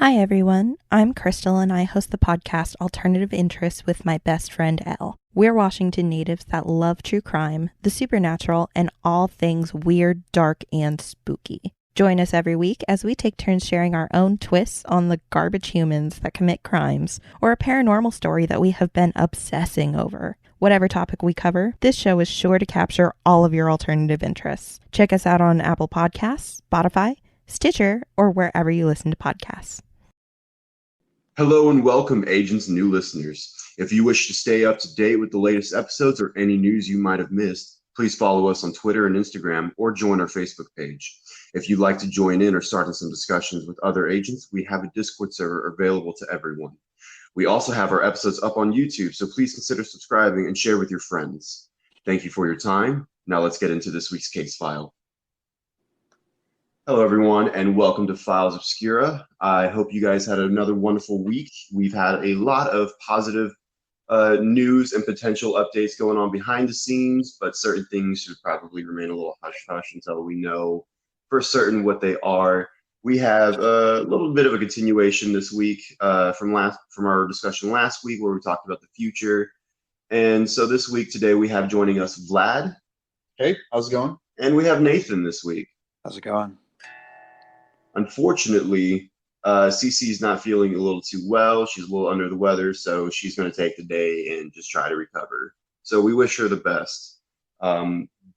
Hi, everyone. I'm Crystal, and I host the podcast Alternative Interests with my best friend, Elle. We're Washington natives that love true crime, the supernatural, and all things weird, dark, and spooky. Join us every week as we take turns sharing our own twists on the garbage humans that commit crimes, or a paranormal story that we have been obsessing over. Whatever topic we cover, this show is sure to capture all of your alternative interests. Check us out on Apple Podcasts, Spotify, Stitcher, or wherever you listen to podcasts. Hello and welcome, agents and new listeners. If you wish to stay up to date with the latest episodes or any news you might have missed, please follow us on Twitter and Instagram or join our Facebook page. If you'd like to join in or start in some discussions with other agents, we have a Discord server available to everyone. We also have our episodes up on YouTube, so please consider subscribing and share with your friends. Thank you for your time. Now let's get into this week's case file. Hello, everyone, and welcome to Files Obscura. I hope you guys had another wonderful week. We've had a lot of positive news and potential updates going on behind the scenes, but certain things should probably remain a little hush-hush until we know for certain what they are. We have a little bit of a continuation this week from our discussion last week where we talked about the future. And so this week, today, we have joining us Vlad. Hey, how's it going? And we have Nathan this week. How's it going? Unfortunately, Cece's not feeling a little too well. She's a little under the weather, so she's going to take the day and just try to recover. So we wish her the best.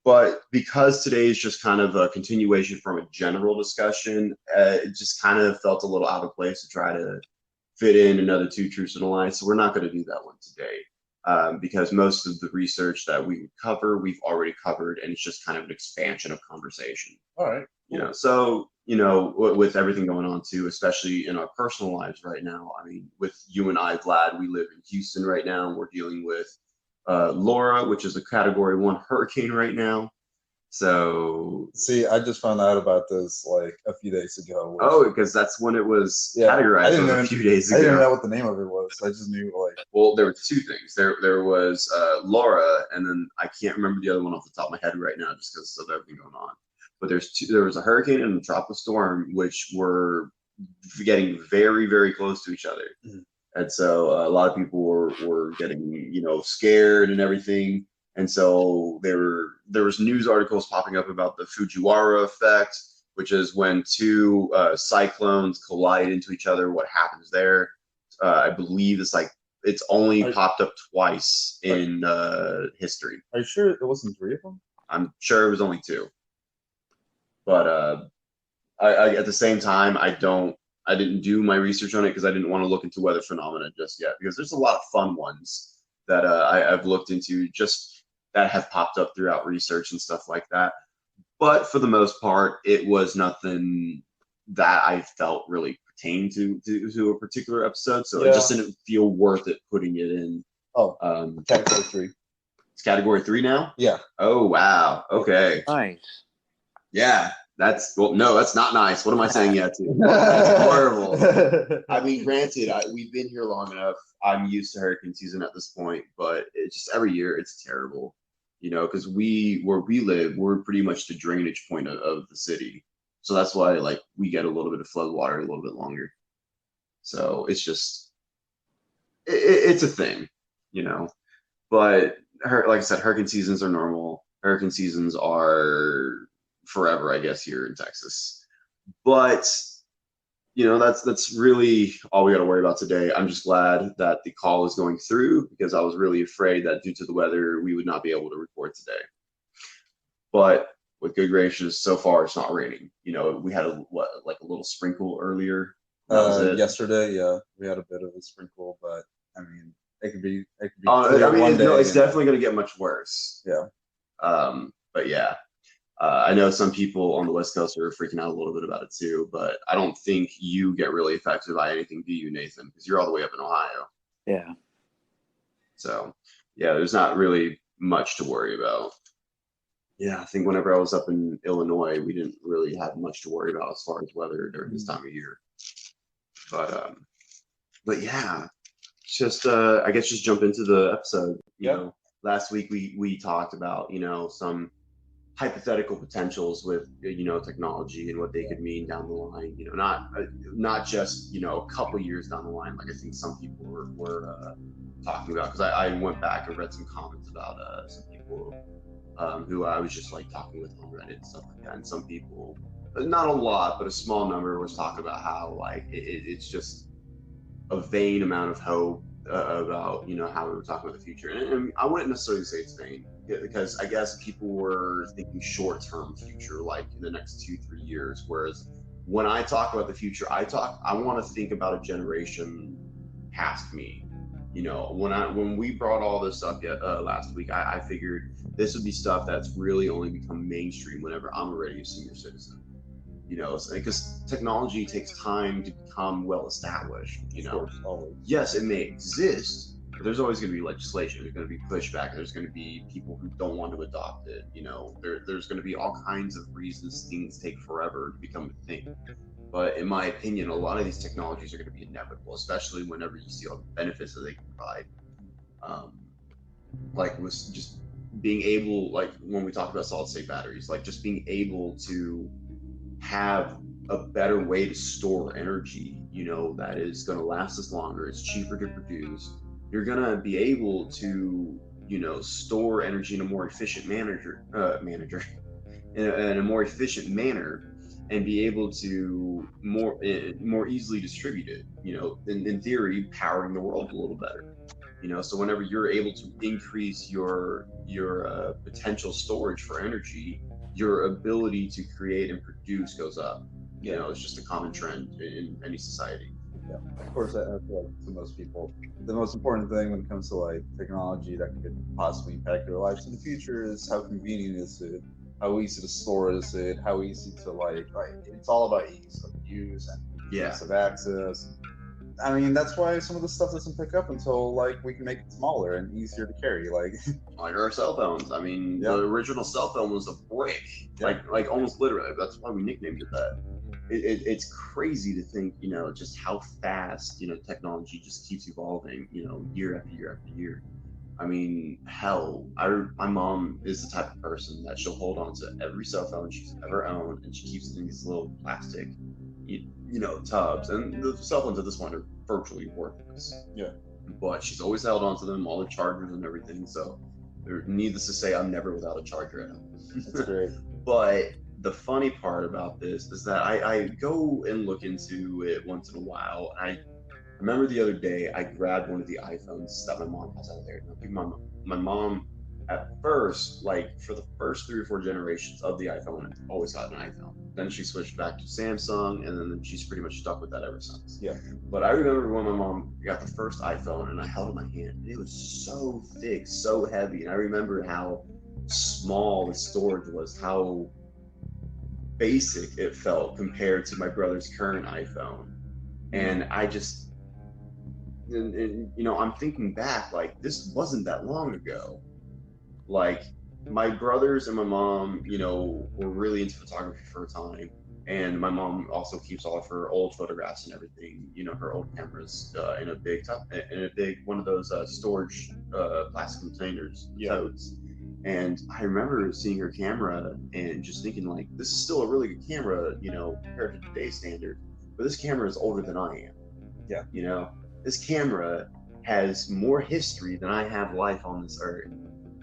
But because today is just kind of a continuation from a general discussion, it just kind of felt a little out of place to try to fit in another Two Truths and a Lie. So we're not going to do that one today. Because most of the research that we would cover, we've already covered, and it's just kind of an expansion of conversation. All right. With everything going on too, especially in our personal lives right now. I mean, with you and I, Vlad, we live in Houston right now, and we're dealing with Laura, which is a Category 1 hurricane right now. So, see, I just found out about this like a few days ago. Because that's when it was categorized a few days ago. I didn't know what the name of it was. I just knew Well, there were two things. There was Laura, and then I can't remember the other one off the top of my head right now, just because of everything going on. But there was a hurricane and a tropical storm, which were getting very, very close to each other. Mm-hmm. And so a lot of people were getting, scared and everything. And so there was news articles popping up about the Fujiwara effect, which is when two cyclones collide into each other. What happens there? I believe it's only popped up twice in history. Are you sure it wasn't three of them? I'm sure it was only two. But I at the same time, I didn't do my research on it because I didn't want to look into weather phenomena just yet, because there's a lot of fun ones that I've looked into just that have popped up throughout research and stuff like that. But for the most part, it was nothing that I felt really pertained to a particular episode. So it just didn't feel worth it putting it in. Category 3. It's Category 3 now? Yeah. Oh, wow. Okay. Nice. Yeah. That's not nice. What am I saying yeah to? That's horrible. I mean, granted, we've been here long enough. I'm used to hurricane season at this point, but it's just every year it's terrible. Because where we live, we're pretty much the drainage point of the city. So that's why we get a little bit of flood water a little bit longer. So it's just, it's a thing, But like I said, hurricane seasons are normal. Hurricane seasons are forever, I guess, here in Texas. But that's really all we got to worry about today. I'm just glad that the call is going through, because I was really afraid that due to the weather we would not be able to record today. But with good gracious, so far it's not raining. We had a little sprinkle earlier. Yesterday, yeah, we had a bit of a sprinkle, but I mean, it could be. It's definitely going to get much worse. Yeah. But yeah. I know some people on the West Coast are freaking out a little bit about it too, but I don't think you get really affected by anything, do you, Nathan? Because you're all the way up in Ohio. Yeah. So, yeah, there's not really much to worry about. Yeah, I think whenever I was up in Illinois, we didn't really have much to worry about as far as weather during this time of year. But yeah, just I guess just jump into the episode. Last week we talked about some hypothetical potentials with technology and what they could mean down the line. Not just a couple years down the line, like I think some people were talking about. Because I went back and read some comments about some people who I was just like talking with on Reddit and stuff like that, and some people, not a lot, but a small number, was talking about how like it's just a vain amount of hope about how we were talking about the future, and I wouldn't necessarily say it's vain, because I guess people were thinking short-term future, like in the next 2-3 years, whereas when I talk about the future, I want to think about a generation past me. When we brought all this up last week, I figured this would be stuff that's really only become mainstream whenever I'm already a senior citizen. Because technology takes time to become well established. Of course, always. Yes, it may exist, but there's always going to be legislation. There's going to be pushback. There's going to be people who don't want to adopt it. There's going to be all kinds of reasons things take forever to become a thing. But in my opinion, a lot of these technologies are going to be inevitable, especially whenever you see all the benefits that they can provide. Like with just being able, like when we talk about solid state batteries, like just being able to have a better way to store energy, that is going to last us longer. It's cheaper to produce. You're going to be able to, store energy in a more efficient in a more efficient manner, and be able to more easily distribute it, in theory, powering the world a little better. So whenever you're able to increase your potential storage for energy, your ability to create and produce goes up. It's just a common trend in any society. Yeah, of course, I feel like to most people, the most important thing when it comes to like technology that could possibly impact their lives in the future is how convenient is it, how easy to store is it, how easy to like it's all about ease of use and ease of access. I mean, that's why some of the stuff doesn't pick up until like we can make it smaller and easier to carry, like our cell phones. I mean, the original cell phone was a brick, like almost literally. That's why we nicknamed it that. It's crazy to think, just how fast technology just keeps evolving, year after year after year. I mean, hell, my mom is the type of person that she'll hold on to every cell phone she's ever owned, and she keeps it in these little plastic tubs, and the cell phones at this point are virtually worthless. Yeah. But she's always held on to them, all the chargers and everything. So, needless to say, I'm never without a charger at home. That's great. But the funny part about this is that I go and look into it once in a while. I remember the other day I grabbed one of the iPhones that my mom has out there. Now, my mom, at first, like for the first 3 or 4 generations of the iPhone, always had an iPhone. Then she switched back to Samsung, and then she's pretty much stuck with that ever since. Yeah. But I remember when my mom got the first iPhone, and I held it in my hand, and it was so thick, so heavy, and I remember how small the storage was, how basic it felt compared to my brother's current iPhone. And I just, I'm thinking back, like, this wasn't that long ago. Like, my brothers and my mom, were really into photography for a time. And my mom also keeps all of her old photographs and everything, her old cameras in a big one of those storage plastic containers, totes. And I remember seeing her camera and just thinking, like, this is still a really good camera, compared to today's standard. But this camera is older than I am. Yeah. This camera has more history than I have life on this earth.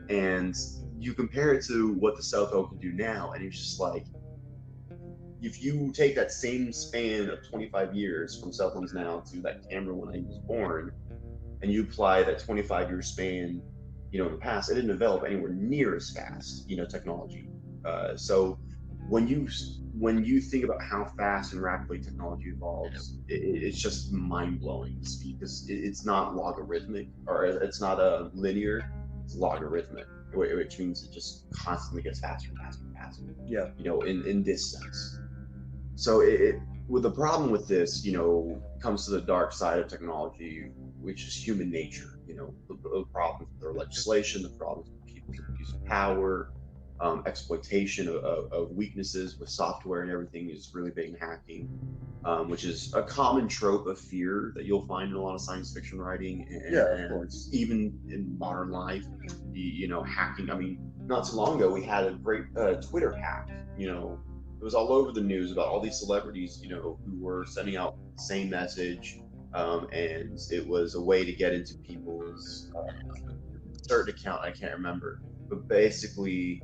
And you compare it to what the cell phone can do now, and it's just like, if you take that same span of 25 years from cell phones now to that camera when I was born, and you apply that 25-year span, in the past, it didn't develop anywhere near as fast, technology. So when you think about how fast and rapidly technology evolves, it's just mind-blowing the speed, because it's not logarithmic, or it's not a linear, it's logarithmic, which means it just constantly gets faster and faster and faster. Yeah. In this sense. So with the problem with this, comes to the dark side of technology, which is human nature. The problems with their legislation, the problems with people's abuse of power, exploitation of weaknesses with software and everything is really big in hacking. which is a common trope of fear that you'll find in a lot of science fiction writing, and even in modern life. Hacking. I mean, not too long ago, we had a great Twitter hack. It was all over the news about all these celebrities, who were sending out the same message, and it was a way to get into people's certain account. I can't remember, but basically,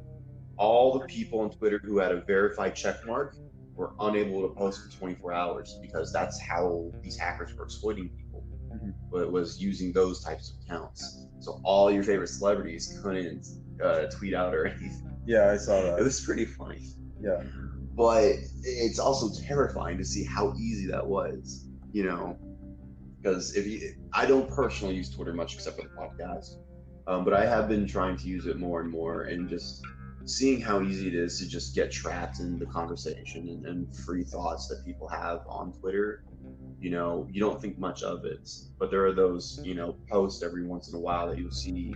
all the people on Twitter who had a verified check mark were unable to post for 24 hours because that's how these hackers were exploiting people. But it was using those types of accounts. So all your favorite celebrities couldn't tweet out or anything. Yeah, I saw that. It was pretty funny. Yeah. But it's also terrifying to see how easy that was, because I don't personally use Twitter much except for the podcast, but I have been trying to use it more and more, and just seeing how easy it is to just get trapped in the conversation and free thoughts that people have on Twitter. You don't think much of it, but there are those, posts every once in a while that you'll see,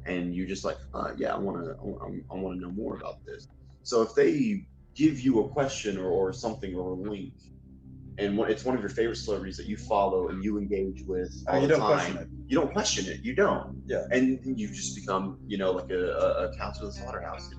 and you're just like, yeah, I want to know more about this. So if they give you a question or something or a link, and it's one of your favorite celebrities that you follow and you engage with all the time, you don't question it. You don't. Yeah. And you just become, like a cow to the slaughterhouse.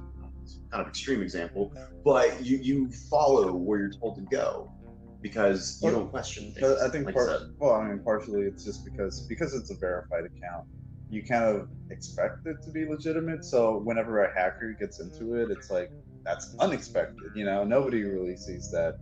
It's kind of extreme example, but you follow where you're told to go because you don't question things. I think partially it's just because it's a verified account. You kind of expect it to be legitimate. So whenever a hacker gets into it, it's like, that's unexpected. Nobody really sees that.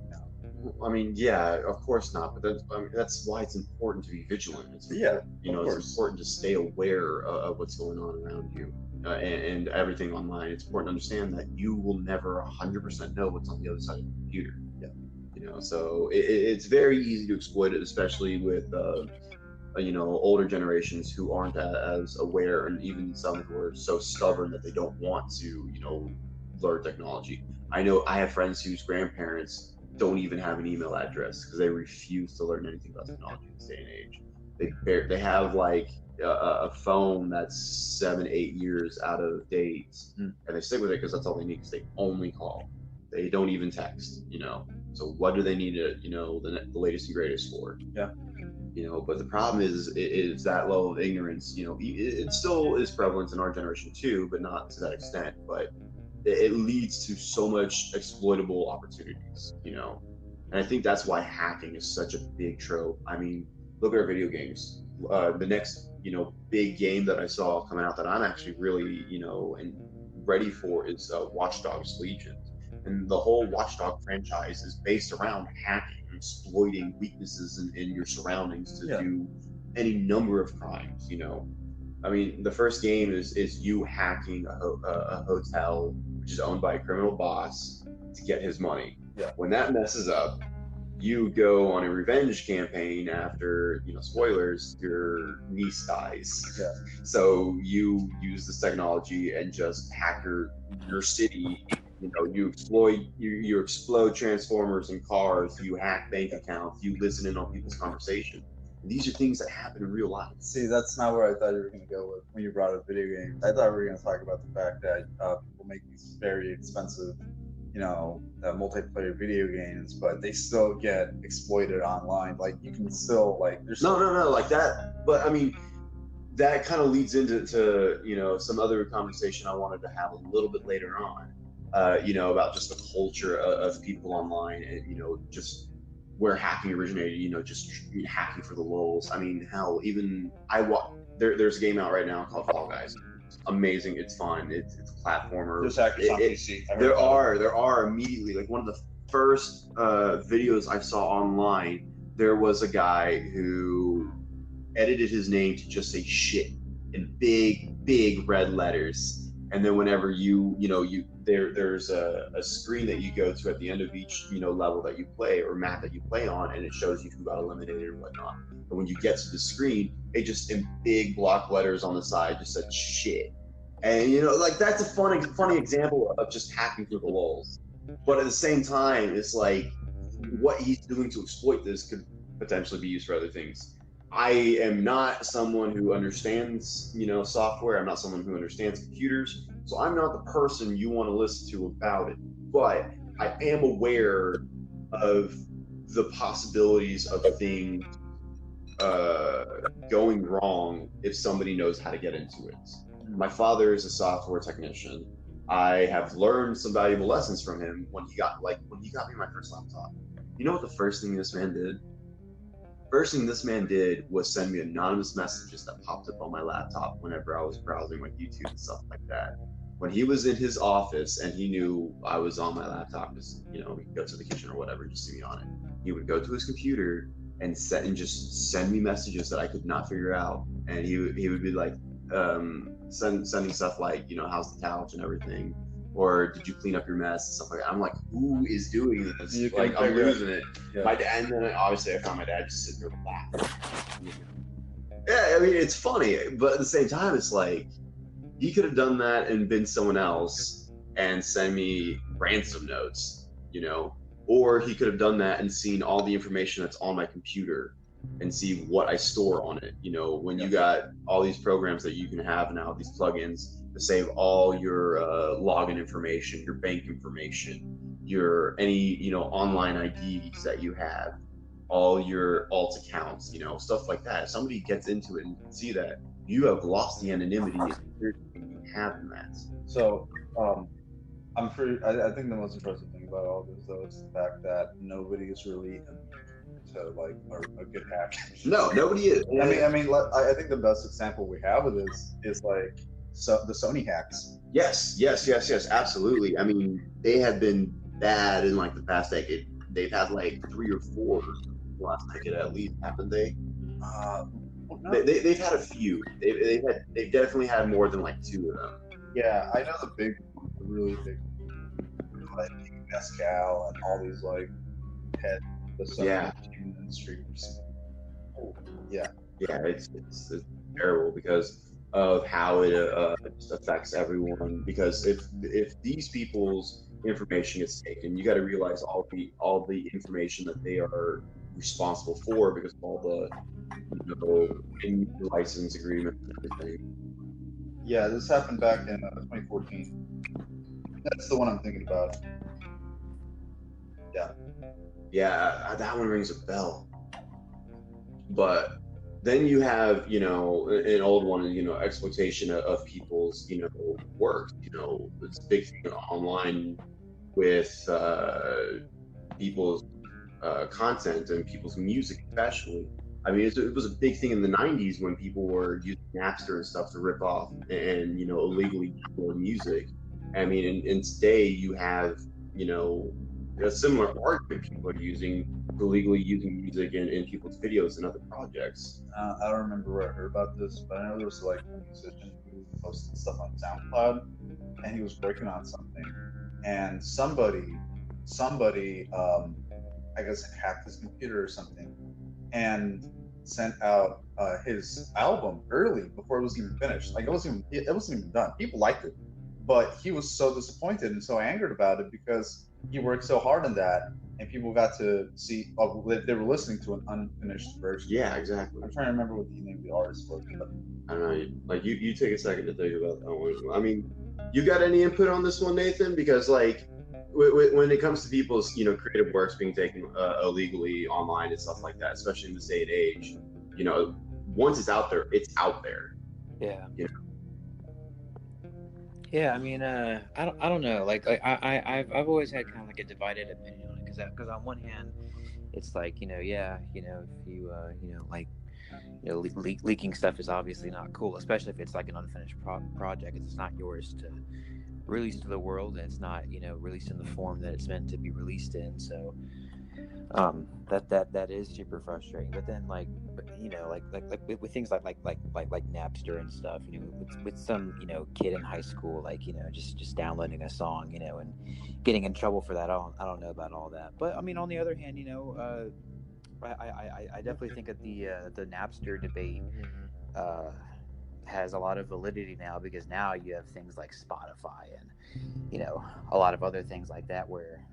I mean, yeah, of course not. But that's why it's important to be vigilant. It's important to stay aware of what's going on around you and everything online. It's important to understand that you will never 100% know what's on the other side of the computer. Yeah. So it's very easy to exploit it, especially with older generations who aren't as aware, and even some who are so stubborn that they don't want to learn technology. I know I have friends whose grandparents don't even have an email address because they refuse to learn anything about technology in this day and age. They have like a phone that's 7-8 years out of date, and they stick with it because that's all they need, because they only call. They don't even text. So what do they need the latest and greatest for? Yeah. But the problem is that level of ignorance. It still is prevalent in our generation too, but not to that extent. But it leads to so much exploitable opportunities, and I think that's why hacking is such a big trope. I mean, look at our video games. The next, big game that I saw coming out that I'm actually really, and ready for is Watch Dogs Legion. And the whole Watch Dog franchise is based around hacking, exploiting weaknesses in your surroundings to do any number of crimes, I mean, the first game is you hacking a hotel which is owned by a criminal boss to get his money. Yeah. When that messes up, you go on a revenge campaign after, spoilers, your niece dies. Yeah. So you use this technology and just hack your city. You explode transformers and cars, you hack bank accounts, you listen in on people's conversation. And these are things that happen in real life. See, that's not where I thought you were going to go with when you brought up video games. I thought we were going to talk about the fact that people make these very expensive, multiplayer video games, but they still get exploited online. Like, you can still, there's no, like that. But I mean, that kind of leads into some other conversation I wanted to have a little bit later on. About just the culture of people online, and just where hacking originated. Just hacking for the lulz. I mean, hell, even there's a game out right now called Fall Guys. It's amazing. It's fun. It's a platformer. There's hackers on PC. There are immediately, like, one of the first videos I saw online. There was a guy who edited his name to just say shit in big red letters. And then whenever there's a screen that you go to at the end of each level that you play or map that you play on, and it shows you who got eliminated and whatnot. But when you get to the screen, it just in big block letters on the side just said shit. And that's a funny example of just hacking through the lulz. But at the same time, it's like what he's doing to exploit this could potentially be used for other things. I am not someone who understands, software. I'm not someone who understands computers. So I'm not the person you want to listen to about it. But I am aware of the possibilities of things going wrong if somebody knows how to get into it. My father is a software technician. I have learned some valuable lessons from him when he got me my first laptop. You know what the first thing this man did? First thing this man did was send me anonymous messages that popped up on my laptop whenever I was browsing like YouTube and stuff like that. When he was in his office and he knew I was on my laptop, because he'd go to the kitchen or whatever, just see me on it. He would go to his computer and just send me messages that I could not figure out, and he would be like sending stuff like, how's the couch and everything, or did you clean up your mess and stuff like that. I'm like, who is doing this? Like, I'm losing it. Yeah. My dad, and then obviously I found my dad just sitting there laughing. Yeah, I mean, it's funny, but at the same time, it's like, he could have done that and been someone else and send me ransom notes, or he could have done that and seen all the information that's on my computer and see what I store on it. When you got all these programs that you can have now, these plugins to save all your login information, your bank information, your any online IDs that you have, all your alt accounts, stuff like that. If somebody gets into it and can see that, you have lost the anonymity you have in that. So I think the most impressive thing about all this, though, is the fact that nobody is really to like a good hack. No, nobody is. I think the best example we have of this is like the Sony hacks. Yes, absolutely. I mean, they have been bad in like the past decade. They've had like 3 or 4 last decade at least, haven't they? No. They've had a few. They've definitely had more than like 2 of them. Yeah, I know the really big, like Pascal and all these like the streamers. Yeah, it's terrible because of how it just affects everyone. Because if these people's information gets taken, you got to realize all the information that they are responsible for because of all the license agreements and everything. Yeah, this happened back in 2014. That's the one I'm thinking about. Yeah, that one rings a bell. But then you have, an old one, exploitation of people's, work. It's a big thing online with people's content and people's music, especially. I mean, it was a big thing in the 90s when people were using Napster and stuff to rip off and, illegally download music. I mean, and today you have, a similar argument people are using, illegally using music in people's videos and other projects. I don't remember where I heard about this, but I know there was like a musician who posted stuff on SoundCloud, and he was working on something, and somebody, I guess hacked his computer or something, and sent out his album early before it was even finished. Like it wasn't even done. People liked it, but he was so disappointed and so angered about it because he worked so hard on that, and people got to see. They were listening to an unfinished version. Yeah, exactly. I'm trying to remember what the name of the artist was. But I don't know. Like you take a second to think about that one. I mean, you got any input on this one, Nathan? Because like when it comes to people's creative works being taken illegally online and stuff like that, especially in this day and age, once it's out there, it's out there. Yeah. Yeah, I mean, I don't know. Like I've always had kind of like a divided opinion on it because on one hand, it's like if you leaking stuff is obviously not cool, especially if it's like an unfinished project. It's not yours to release to the world, and it's not released in the form that it's meant to be released in. So that is super frustrating. But then like with things like Napster and stuff, with some kid in high school just downloading a song and getting in trouble for that. I don't know about all that. But I mean, on the other hand, I definitely think that the Napster debate has a lot of validity now, because now you have things like Spotify and a lot of other things like that where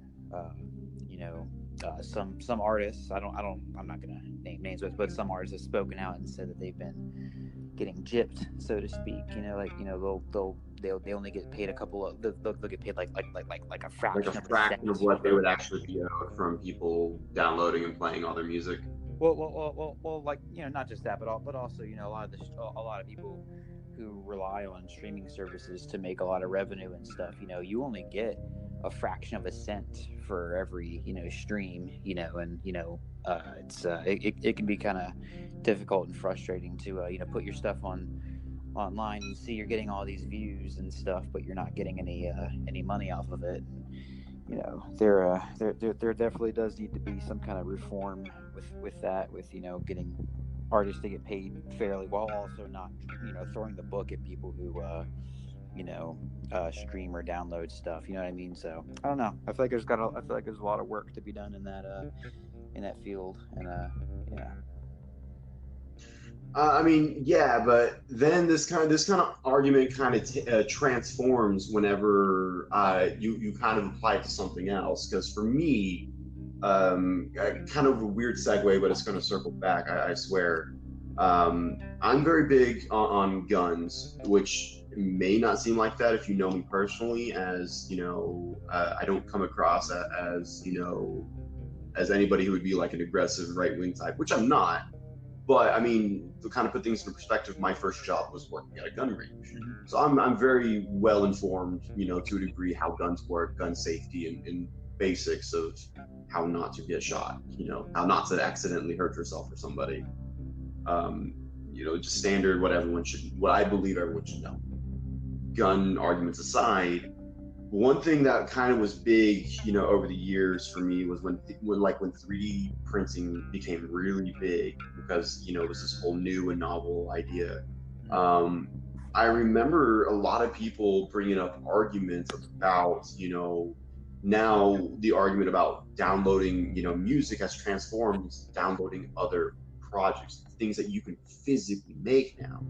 some artists, I'm not gonna name names, but some artists have spoken out and said that they've been getting gypped, so to speak. They'll they only get paid a couple of they'll get paid like a fraction Like a of fraction cent of what they for would actually be owed from people downloading and playing all their music. Well, like, you know, not just that, but also, you know, a lot of people who rely on streaming services to make a lot of revenue and stuff. You know, you only get a fraction of a cent for every, you know, stream. You know, and you know, it can be kind of difficult and frustrating to you know, put your stuff online and see you're getting all these views and stuff, but you're not getting any money off of it. You know, there definitely does need to be some kind of reform with that, with, you know, getting artists to get paid fairly while also not, you know, throwing the book at people who you know, stream or download stuff. You know what I mean? So I don't know. I feel like there's a lot of work to be done in that field, and yeah. I mean, yeah, but then this kind of argument kind of transforms whenever you kind of apply it to something else. Because for me, kind of a weird segue, but it's going to circle back. I swear. I'm very big on guns, which may not seem like that if you know me personally. As you know, I don't come across as, you know, as anybody who would be like an aggressive right-wing type, which I'm not. But I mean, to kind of put things in perspective, my first job was working at a gun range, so I'm very well informed, you know, to a degree, how guns work, gun safety, and basics of how not to get shot, you know, how not to accidentally hurt yourself or somebody. You know, just standard what I believe everyone should know. Gun arguments aside, one thing that kind of was big, you know, over the years for me was when 3D printing became really big, because, you know, it was this whole new and novel idea. I remember a lot of people bringing up arguments about, you know, now the argument about downloading, you know, music has transformed into downloading other projects, things that you can physically make now,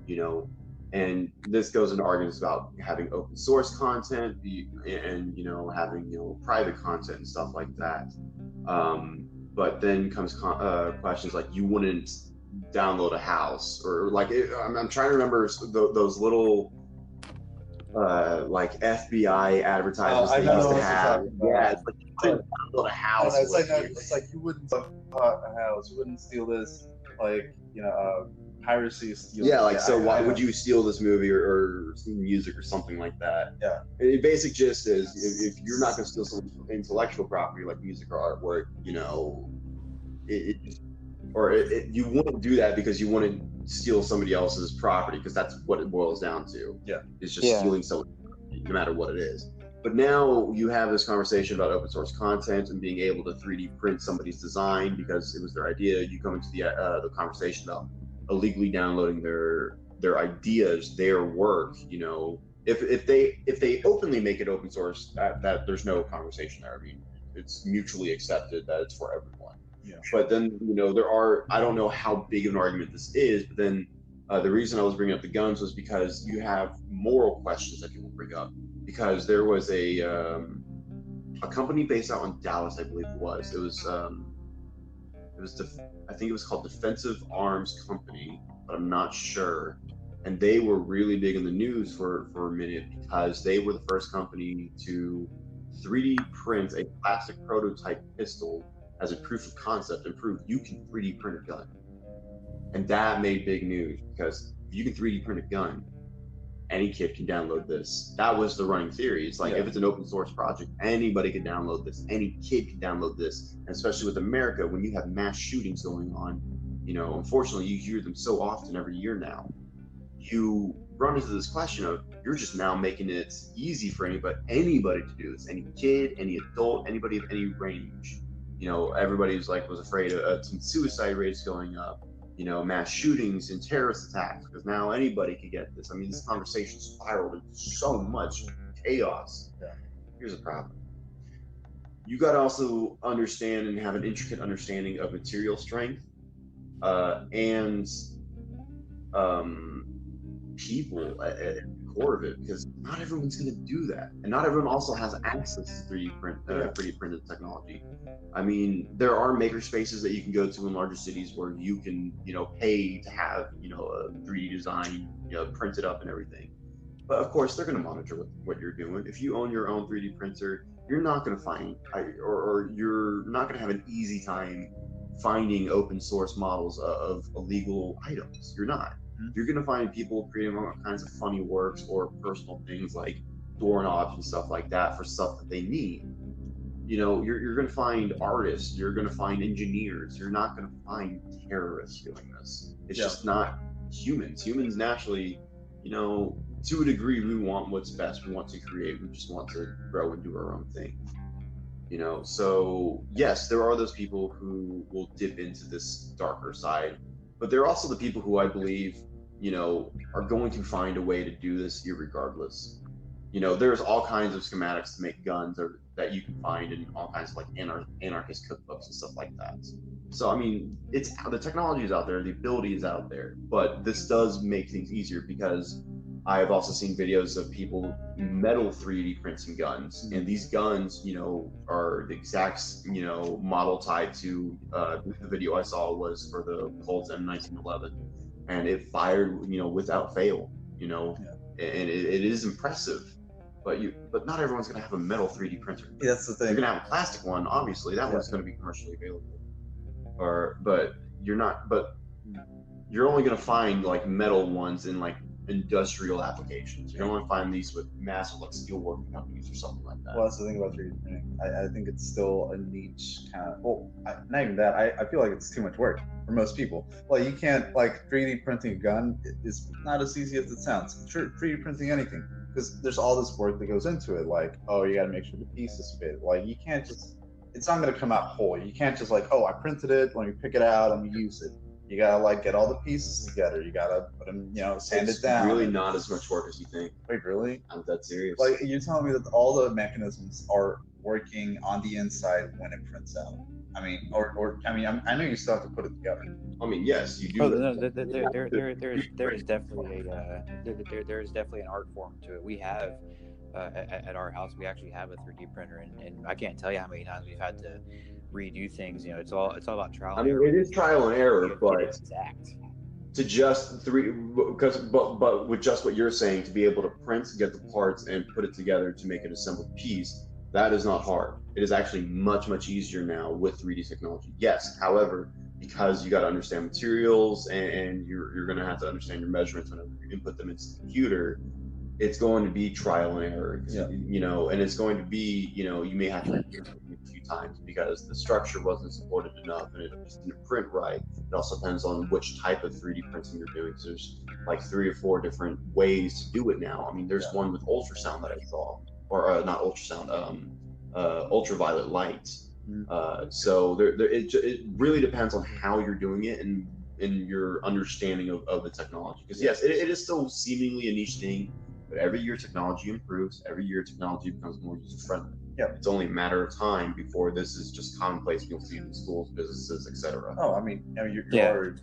you know. And this goes into arguments about having open source content and, you know, having, you know, private content and stuff like that. But then comes questions like, you wouldn't download a house, or like I'm trying to remember those little like FBI advertisements they used to have. Yeah, it's like you couldn't download a house. It's like you wouldn't steal a house, you wouldn't steal this, like, you know, piracy steal. Yeah, like, so why would you steal this movie or music or something like that? Yeah. The basic gist is, if you're not going to steal someone's intellectual property like music or artwork, you know, you wouldn't do that because you want to steal somebody else's property, because that's what it boils down to. Yeah. It's just stealing someone's property, no matter what it is. But now you have this conversation about open source content and being able to 3D print somebody's design because it was their idea. You come into the conversation about illegally downloading their ideas, their work. You know, if they openly make it open source, that there's no conversation there. I mean, it's mutually accepted that it's for everyone. Yeah. But then, you know, I don't know how big of an argument this is, but then the reason I was bringing up the guns was because you have moral questions that people bring up. Because there was a company based out in Dallas, I believe it was. I think it was called Defensive Arms Company, but I'm not sure. And they were really big in the news for a minute because they were the first company to 3D print a plastic prototype pistol as a proof of concept and prove you can 3D print a gun. And that made big news, because if you can 3D print a gun, any kid can download this. That was the running theory. It's like, if it's an open source project, anybody can download this. Any kid can download this. And especially with America, when you have mass shootings going on, you know, unfortunately, you hear them so often every year now. You run into this question of, you're just now making it easy for anybody to do this. Any kid, any adult, anybody of any range. You know, everybody was afraid of some suicide rates going up. You know, mass shootings and terrorist attacks, because now anybody could get this. I mean, this conversation spiraled into so much chaos. Yeah. Here's the problem. You got to also understand and have an intricate understanding of material strength and people at the core of it, because not everyone's going to do that, and not everyone also has access to 3D printed technology. I mean, there are maker spaces that you can go to in larger cities where you can, you know, pay to have, you know, a 3D design, you know, printed up and everything. But of course, they're going to monitor what you're doing. If you own your own 3D printer, you're not going to find, or you're not going to have an easy time finding open source models of illegal items. You're not. You're going to find people creating all kinds of funny works or personal things like doorknobs and stuff like that for stuff that they need. You know, you're going to find artists, you're going to find engineers, you're not going to find terrorists doing this. It's just not humans. Humans naturally, you know, to a degree, we want what's best. We want to create. We just want to grow and do our own thing. You know, so yes, there are those people who will dip into this darker side, but there are also the people who I believe, you know, are going to find a way to do this irregardless. You know, there's all kinds of schematics to make guns that you can find in all kinds of like anarchist cookbooks and stuff like that. So I mean, it's the technology is out there, the ability is out there, but this does make things easier because I've also seen videos of people metal 3D printing guns, and these guns, you know, are the exact, you know, model tied to the video I saw was for the Colt M1911, and it fired, you know, without fail, you know, and it is impressive. But not everyone's gonna have a metal 3D printer. Yeah, that's the thing. You're gonna have a plastic one, obviously. That one's gonna be commercially available. But you're only gonna find like metal ones in like industrial applications. You're only find these with massive like steelworking companies or something like that. Well, that's the thing about 3D printing. I think it's still a niche kind of. Well, not even that. I feel like it's too much work for most people. Like you can't like 3D printing a gun is not as easy as it sounds. Sure, 3D printing anything. Because there's all this work that goes into it, like, oh, you got to make sure the pieces fit. Like, you can't just, it's not going to come out whole. You can't just like, oh, I printed it, let me pick it out, let me use it. You got to like get all the pieces together. You got to put them, you know, sand it down. It's really not as much work as you think. Wait, really? I'm that serious. Like, you're telling me that all the mechanisms are working on the inside when it prints out. I mean, I know you still have to put it together. I mean, yes, you do. Oh, no, there is definitely an art form to it. We have at our house, we actually have a 3D printer, and I can't tell you how many times we've had to redo things. You know, it's all about trial. I mean, it is trial and error, but exact. To just but with just what you're saying, to be able to print, get the parts, and put it together to make an assembled piece. That is not hard. It is actually much easier now with 3D technology. Yes, however, because you got to understand materials and you're going to have to understand your measurements whenever you input them into the computer, it's going to be trial and error. You know, and it's going to be, you know, you may have to redo it a few times because the structure wasn't supported enough and it just didn't print right. It also depends on which type of 3D printing you're doing. So there's like 3 or 4 different ways to do it now. I mean, there's one with ultrasound that I saw. Or not ultrasound, ultraviolet light. So it really depends on how you're doing it and your understanding of the technology. Because yes, it is still seemingly a niche thing, but every year technology improves. Every year technology becomes more user friendly. Yeah, it's only a matter of time before this is just commonplace. You'll see it in schools, businesses, etc. Oh, I mean, you're already.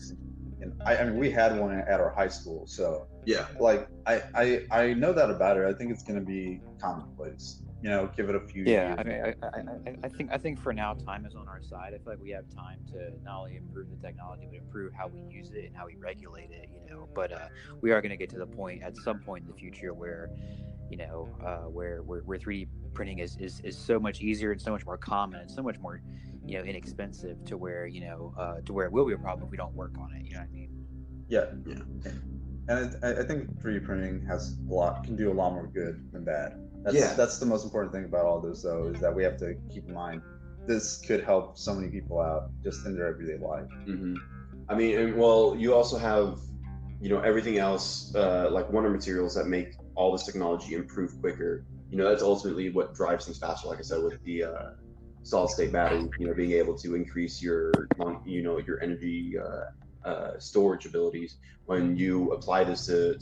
I mean, we had one at our high school, so yeah. Like, I know that about it. I think it's going to be commonplace. You know, give it a few years. I mean, I think for now, time is on our side. I feel like we have time to not only improve the technology, but improve how we use it and how we regulate it. You know, but we are going to get to the point at some point in the future where, you know, where 3D printing is so much easier and so much more common and so much more, you know, inexpensive to where, you know, to where it will be a problem if we don't work on it. You know what I mean? Yeah. And I think 3D printing can do a lot more good than bad. That's the most important thing about all this, though, is that we have to keep in mind this could help so many people out just in their everyday life. Mm-hmm. I mean, and well, you also have, you know, everything else, like Wonder Materials that make all this technology improve quicker. You know, that's ultimately what drives things faster. Like I said, with the solid state battery, you know, being able to increase your, you know, your energy storage abilities. When you apply this to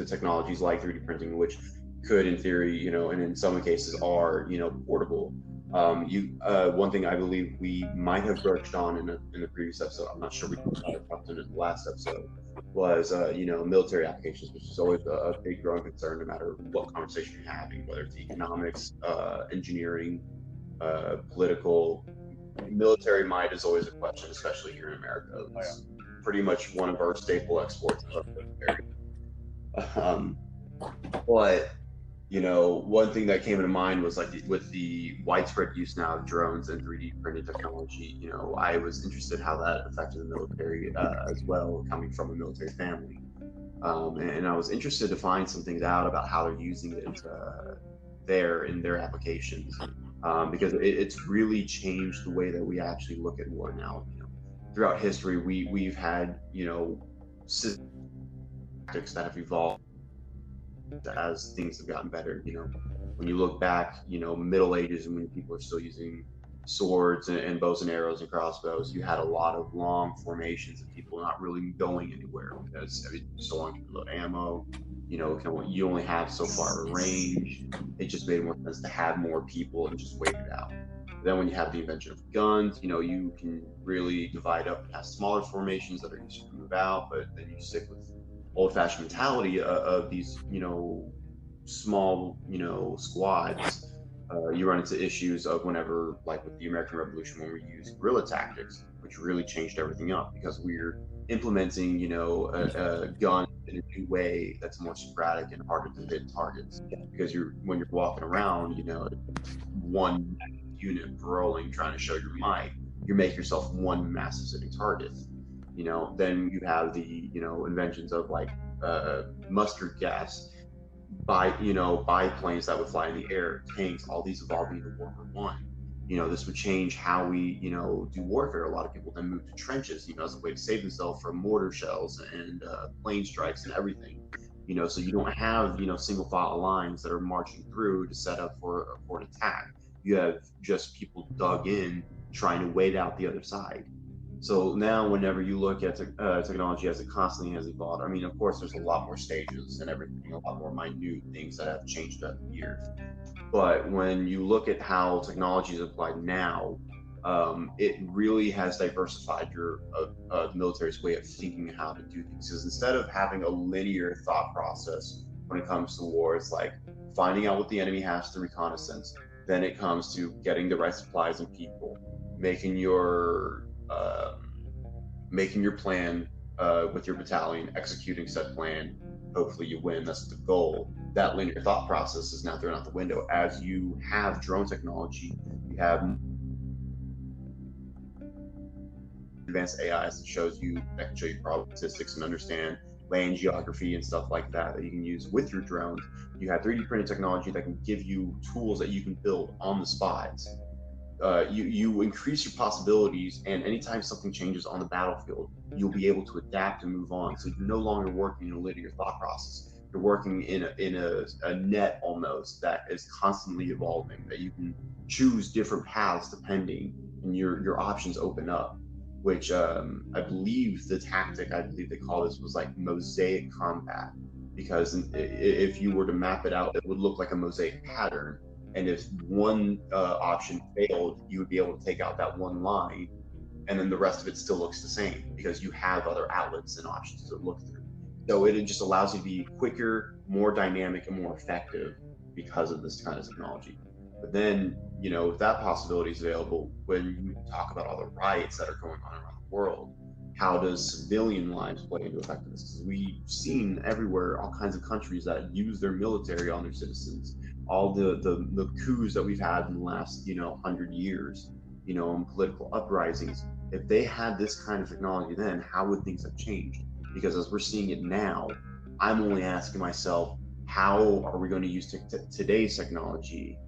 technologies like 3D printing, which could, in theory, you know, and in some cases are, you know, portable. One thing I believe we might have brushed on in the previous episode, I'm not sure we talked in the last episode, was you know, military applications, which is always a big growing concern, no matter what conversation you're having, whether it's economics, engineering, political. Military might is always a question, especially here in America. It's pretty much one of our staple exports of military. Um, but one thing that came into mind was like with the widespread use now of drones and 3D printed technology. I was interested how that affected the military as well, coming from a military family. And I was interested to find some things out about how they're using it there in their applications, because it's really changed the way that we actually look at war now. Throughout history, we've had tactics that have evolved as things have gotten better. When you look back, Middle Ages, and when people are still using swords and bows and arrows and crossbows, you had a lot of long formations of people not really going anywhere because so long to load ammo. You only have so far a range. It just made more sense to have more people and just wait it out. Then when you have the invention of guns, you can really divide up and have smaller formations that are easier to move out, but then you stick with old-fashioned mentality of these, small, squads. You run into issues of whenever, like with the American Revolution, when we used guerrilla tactics, which really changed everything up because we're implementing, a gun in a new way that's more sporadic and harder to hit targets. Because when you're walking around, one unit rolling, trying to show your might, you make yourself one massive sitting target. Then you have the inventions of like mustard gas, biplanes that would fly in the air, tanks, all these evolving into World War I. This would change how we do warfare. A lot of people then move to trenches, as a way to save themselves from mortar shells and plane strikes and everything. So you don't have single file lines that are marching through to set up for an attack. You have just people dug in trying to wait out the other side. So now whenever you look at technology as it constantly has evolved, of course, there's a lot more stages and everything, a lot more minute things that have changed over the years. But when you look at how technology is applied now, it really has diversified the military's way of thinking how to do things. Because instead of having a linear thought process when it comes to war, it's like finding out what the enemy has through reconnaissance. Then it comes to getting the right supplies and people, making your plan with your battalion, executing said plan. Hopefully you win. That's the goal. That linear thought process is now thrown out the window. As you have drone technology, you have advanced AIs that can show you problem statistics and understand land geography and stuff like that you can use with your drones. You have 3D printed technology that can give you tools that you can build on the spot. You increase your possibilities, and anytime something changes on the battlefield, you'll be able to adapt and move on. So you're no longer working in a linear thought process. You're working in a net almost that is constantly evolving, that you can choose different paths depending, and your options open up. Which I believe the tactic, I believe they call this, was like mosaic combat, because if you were to map it out, it would look like a mosaic pattern. And if one option failed, you would be able to take out that one line, and then the rest of it still looks the same because you have other outlets and options to look through. So it just allows you to be quicker, more dynamic, and more effective because of this kind of technology. But then, if that possibility is available, when you talk about all the riots that are going on around the world, how does civilian lives play into effectiveness? Because we've seen everywhere all kinds of countries that use their military on their citizens. All the coups that we've had in the last 100 years, and political uprisings. If they had this kind of technology then, how would things have changed? Because as we're seeing it now, I'm only asking myself, how are we going to use today's technology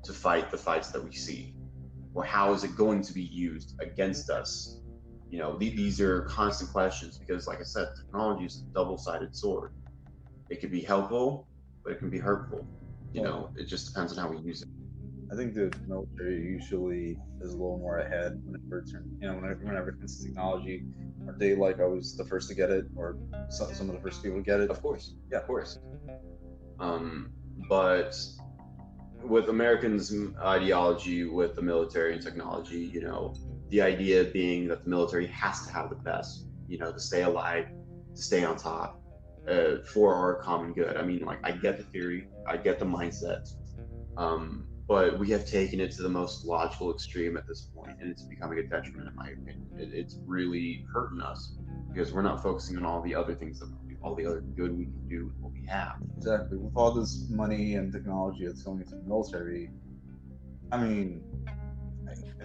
to fight the fights that we see? Or how is it going to be used against us? These are constant questions because, like I said, technology is a double-sided sword. It can be helpful, but it can be hurtful. It just depends on how we use it. I think the military usually is a little more ahead whenever it comes to technology. Are they like always the first to get it, or some of the first people to get it? Of course, yeah, of course. But with Americans' ideology with the military and technology, the idea being that the military has to have the best, to stay alive, to stay on top, for our common good. I get the theory, I get the mindset, but we have taken it to the most logical extreme at this point, and it's becoming a detriment, in my opinion. It's really hurting us because we're not focusing on all the other things that we all the other good we can do with what we have. Exactly. With all this money and technology that's going into the military, I mean,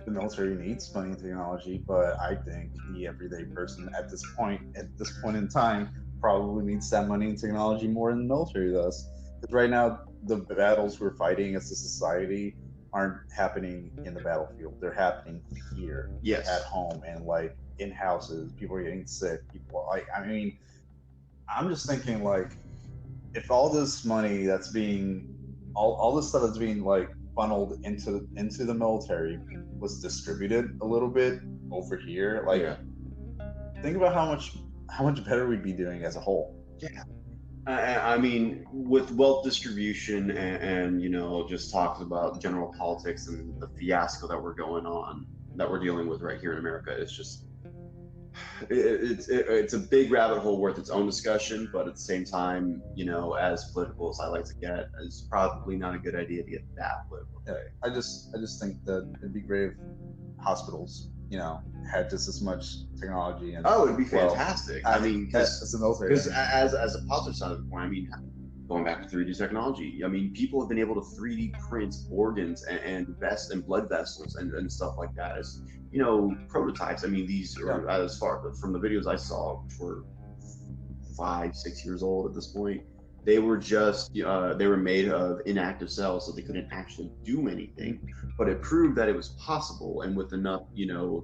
the military needs money and technology, but I think the everyday person at this point in time, probably needs that money and technology more than the military does. Because right now, the battles we're fighting as a society aren't happening in the battlefield. They're happening here, Yes. at home, and like in houses. People are getting sick. People, like, I mean, I'm just thinking, like, if all this money that's being, all this stuff that's being like funneled into the military was distributed a little bit over here, like, Yeah. think about how much better we'd be doing as a whole. Yeah. I mean, with wealth distribution and just talks about general politics and the fiasco that we're dealing with right here in America, it's just it's a big rabbit hole worth its own discussion. But at the same time, as political as I like to get, it's probably not a good idea to get that political. Yeah, I just think that it'd be great if hospitals, had just as much technology and it'd be fantastic. I mean, as the military, because as a positive side of the coin, I mean, going back to 3D technology, I mean, people have been able to 3D print organs and blood vessels and stuff like that as prototypes. I mean, these are as far from the videos I saw, which were 5-6 years old at this point. They were just they were made of inactive cells, so they couldn't actually do anything. But it proved that it was possible, and with enough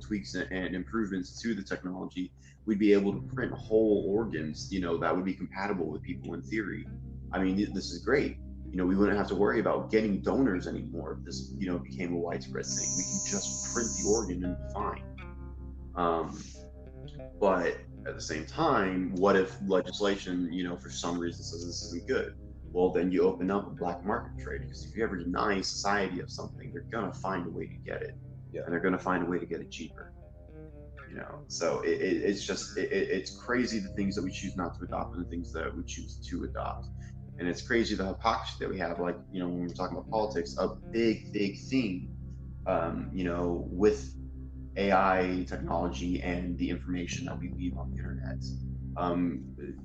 tweaks and improvements to the technology, we'd be able to print whole organs that would be compatible with people in theory. I mean, this is great. We wouldn't have to worry about getting donors anymore if this became a widespread thing. We can just print the organ and be fine. But at the same time, what if legislation, for some reason says this isn't good? Well, then you open up a black market trade, because if you ever deny society of something, they're gonna find a way to get it, and they're gonna find a way to get it cheaper. So it's crazy the things that we choose not to adopt and the things that we choose to adopt, and it's crazy the hypocrisy that we have. Like when we're talking about politics, a big thing, with AI technology and the information that we leave on the internet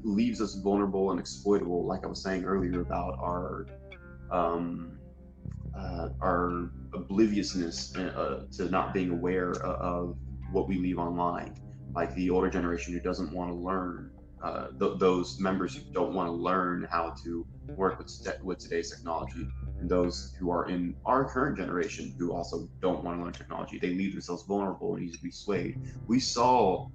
leaves us vulnerable and exploitable, like I was saying earlier about our obliviousness to not being aware of what we leave online. Like the older generation who doesn't want to learn, those members who don't want to learn how to work with today's technology, and those who are in our current generation who also don't want to learn technology, they leave themselves vulnerable and easy to be swayed. We saw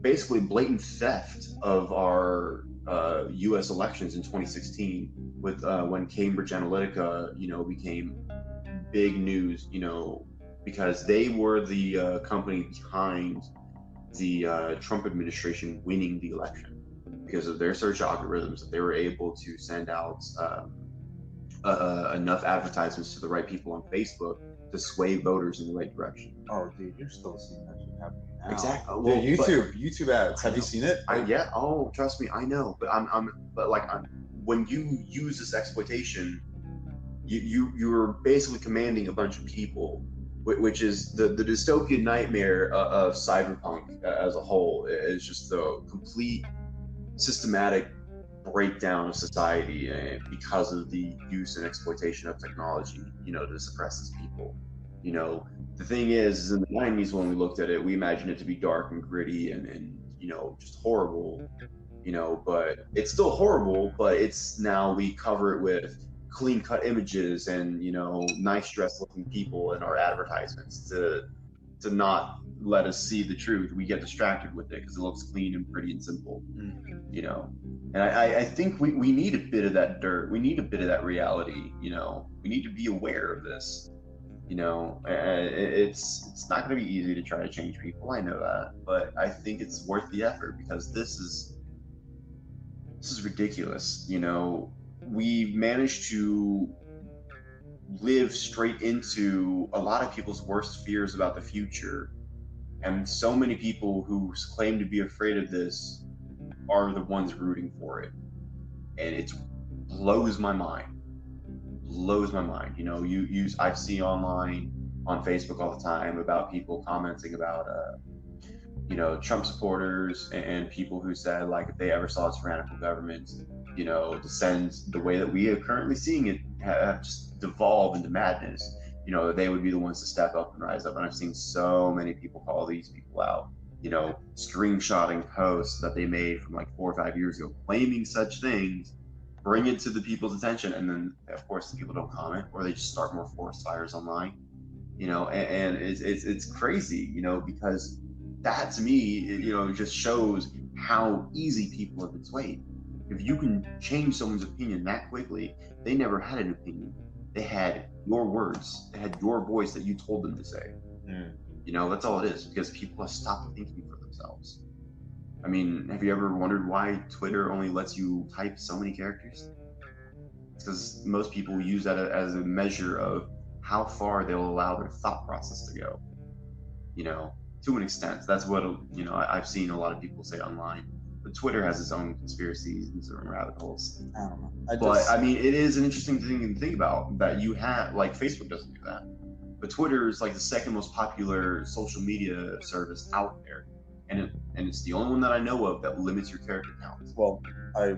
basically blatant theft of our U.S. elections in 2016 with when Cambridge Analytica, became big news, because they were the company behind the Trump administration winning the election because of their search algorithms, that they were able to send out enough advertisements to the right people on Facebook to sway voters in the right direction. Oh, dude, you're still seeing that shit happening now. Exactly. Well, YouTube ads. Have you seen it? Yeah. Oh, trust me, I know. But when you use this exploitation, you're basically commanding a bunch of people, which is the dystopian nightmare of cyberpunk as a whole. Is just the complete systematic breakdown of society because of the use and exploitation of technology, to suppress its people. The thing is in the 90s when we looked at it, we imagined it to be dark and gritty and just horrible, but it's still horrible, but it's now we cover it with clean cut images and nice dressed looking people in our advertisements to not let us see the truth. We get distracted with it because it looks clean and pretty and simple, and I think we need a bit of that dirt. We need a bit of that reality. We need to be aware of this. It's not going to be easy to try to change people. I know that, but I think it's worth the effort because this is ridiculous. We managed to live straight into a lot of people's worst fears about the future, and so many people who claim to be afraid of this are the ones rooting for it, and it blows my mind. I see online on Facebook all the time about people commenting about Trump supporters and people who said, like, if they ever saw a tyrannical government, descend the way that we are currently seeing it have just devolved into madness, they would be the ones to step up and rise up. And I've seen so many people call these people out, screenshotting posts that they made from like 4 or 5 years ago, claiming such things, bring it to the people's attention, and then of course the people don't comment, or they just start more forest fires online, and it's crazy, because that to me, just shows how easy people have been swayed. If you can change someone's opinion that quickly, they never had an opinion. They had your words. They had your voice that you told them to say. That's all it is, because people have stopped thinking for themselves. I mean, have you ever wondered why Twitter only lets you type so many characters? It's because most people use that as a measure of how far they'll allow their thought process to go. To an extent. That's what, I've seen a lot of people say online. But Twitter has its own conspiracies and its own rabbit holes. I don't know. It is an interesting thing to think about, that you have, like, Facebook doesn't do that. But Twitter is like the second most popular social media service out there. And it's the only one that I know of that limits your character count. Well, I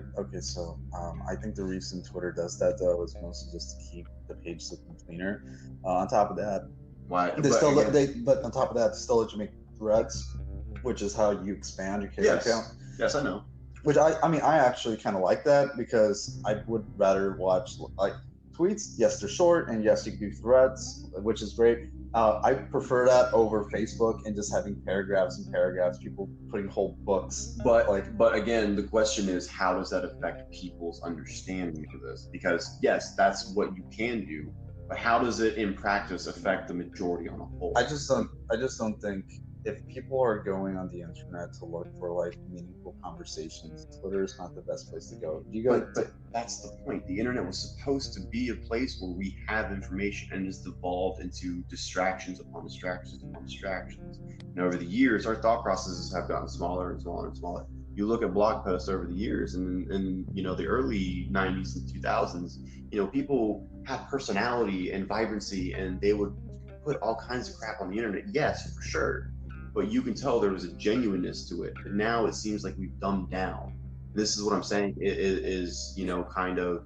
think the reason Twitter does that, though, is mostly just to keep the page looking cleaner. On top of that, Why? but on top of that, they still let you make threads, which is how you expand your character count. Yes, I know. Which I actually kind of like that, because I would rather watch like tweets. Yes, they're short, and yes, you can do threads, which is great. I prefer that over Facebook and just having paragraphs and paragraphs, people putting whole books. But again, the question is, how does that affect people's understanding of this? Because yes, that's what you can do, but how does it in practice affect the majority on a whole? I just don't think, if people are going on the internet to look for like meaningful conversations, Twitter is not the best place to go. But that's the point. The internet was supposed to be a place where we have information, and it's devolved into distractions upon distractions upon distractions. And over the years, our thought processes have gotten smaller and smaller and smaller. You look at blog posts over the years, and the early 90s and 2000s, people had personality and vibrancy, and they would put all kinds of crap on the internet. Yes, for sure. But you can tell there was a genuineness to it. But now it seems like we've dumbed down. This is what I'm saying. It is, kind of,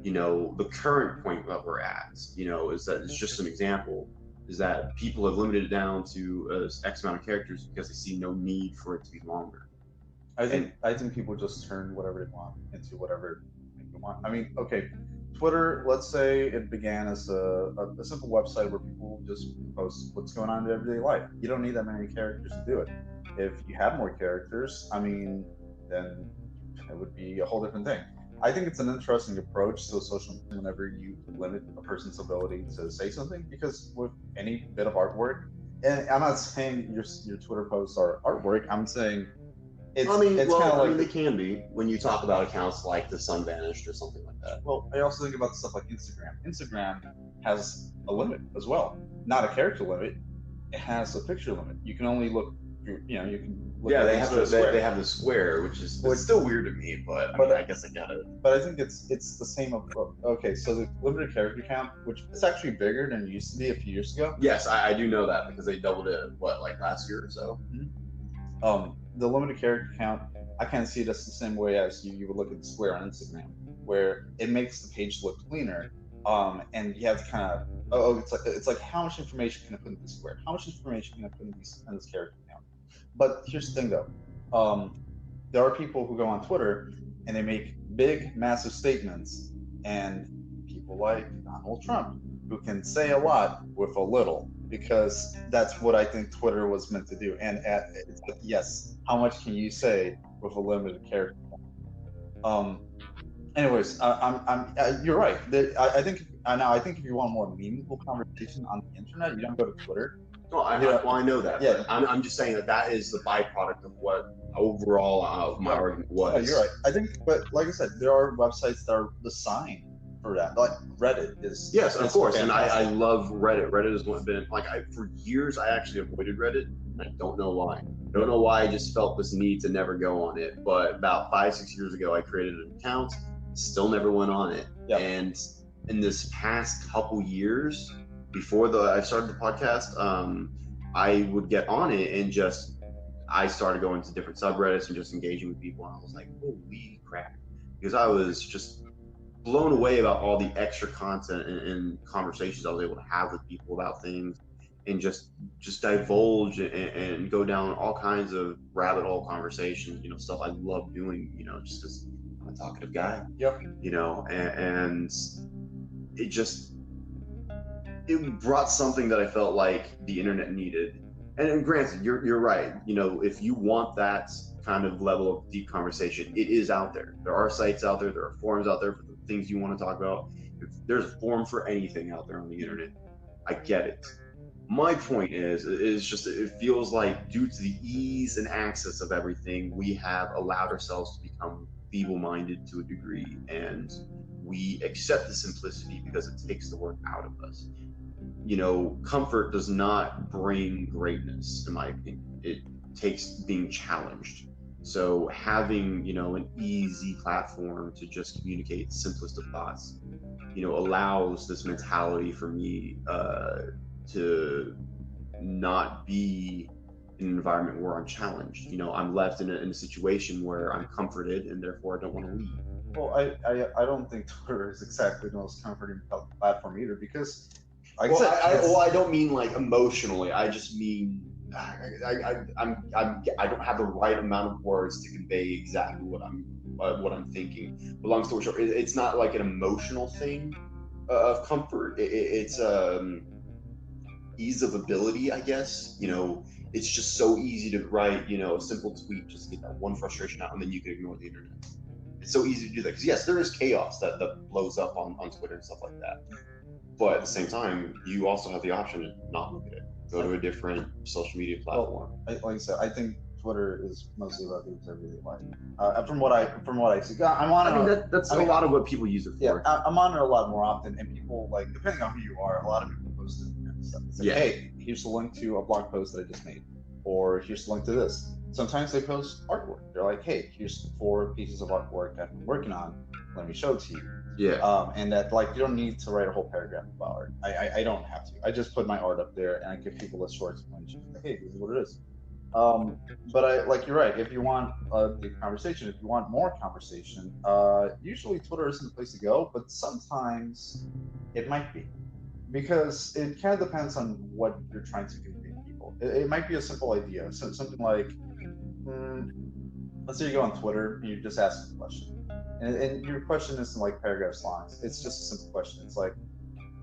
the current point that we're at, is that it's just an example, is that people have limited it down to X amount of characters because they see no need for it to be longer. I think people just turn whatever they want into whatever they want. I mean, okay, Twitter, let's say it began as a simple website where people just post what's going on in their everyday life. You don't need that many characters to do it. If you have more characters, then it would be a whole different thing. I think it's an interesting approach to social media whenever you limit a person's ability to say something, because with any bit of artwork, and I'm not saying your Twitter posts are artwork, I'm saying they can be when you talk about accounts like The Sun Vanished or something like that. Well, I also think about stuff like Instagram. Instagram has a limit as well. Not a character limit. It has a picture limit. You can only look, you can look they have the square, which is still weird to me, but I guess I get it. But I think it's the same approach. Okay, so the limited character count, which is actually bigger than it used to be a few years ago. Yes, I do know that, because they doubled it, last year or so? Mm-hmm. The limited character count, I kind of see it as the same way as you would look at the square on Instagram, where it makes the page look cleaner, and you have to kind of, it's like how much information can I put in this square? How much information can I put in this character count? But here's the thing, though. There are people who go on Twitter and they make big, massive statements, and people like Donald Trump, who can say a lot with a little, because that's what I think Twitter was meant to do. And it's like, yes, how much can you say with a limited character? Anyways, you're right. I think if you want a more meaningful conversation on the internet, you don't go to Twitter. Well, I know that. Yeah. But I'm just saying that is the byproduct of what overall my argument was. Yeah, you're right. I think, but like I said, there are websites that are designed for that. Like Reddit is. Yes, of course, and I love Reddit. Reddit has been for years. I actually avoided Reddit, and I don't know why. I don't know why. I just felt this need to never go on it. But about 5-6 years ago, I created an account. Still never went on it. Yep. And in this past couple years, before I started the podcast, I would get on it and I started going to different subreddits and just engaging with people, and I was like, holy crap, because I was just blown away about all the extra content and conversations I was able to have with people about things, and just divulge and go down all kinds of rabbit hole conversations, stuff I love doing, just because I'm a talkative guy. Yep. And it brought something that I felt like the internet needed. And granted, you're right. If you want that kind of level of deep conversation, it is out there. There are sites out there. There are forums out there for the things you want to talk about. If there's a forum for anything out there on the internet, I get it. My point is just it feels like due to the ease and access of everything, we have allowed ourselves to become feeble-minded to a degree, and we accept the simplicity because it takes the work out of us. Comfort does not bring greatness, in my opinion. It takes being challenged. So having, an easy platform to just communicate the simplest of thoughts, allows this mentality for me to not be in an environment where I'm challenged. I'm left in a situation where I'm comforted, and therefore I don't want to leave. Well, I don't think Twitter is exactly the most comforting platform either, because I don't mean like emotionally. I just mean I don't have the right amount of words to convey exactly what I'm thinking. But long story short, it's not like an emotional thing of comfort. It's ease of ability, I guess. It's just so easy to write, a simple tweet just to get that one frustration out, and then you can ignore the internet. It's so easy to do that because yes, there is chaos that blows up on Twitter and stuff like that. But at the same time, you also have the option to not look at it. Go to a different social media platform. Well, like I said, I think Twitter is mostly about things I really like. From what I see, I'm on it. That's a lot of what people use it for. Yeah, I'm on it a lot more often, and people, like, depending on who you are, a lot of people post it and stuff. It's like, hey, here's the link to a blog post that I just made, or here's the link to this. Sometimes they post artwork. They're like, hey, here's 4 pieces of artwork I've been working on. Let me show it to you. Yeah. And that, like, you don't need to write a whole paragraph about art. I don't have to. I just put my art up there, and I give people a short explanation. Like, hey, this is what it is. But you're right. If you want a deep conversation, if you want more conversation, usually Twitter isn't the place to go, but sometimes it might be. Because it kind of depends on what you're trying to convey to people. It might be a simple idea. So something like, let's say you go on Twitter and you just ask a question. And your question isn't like paragraphs long. It's just a simple question. It's like,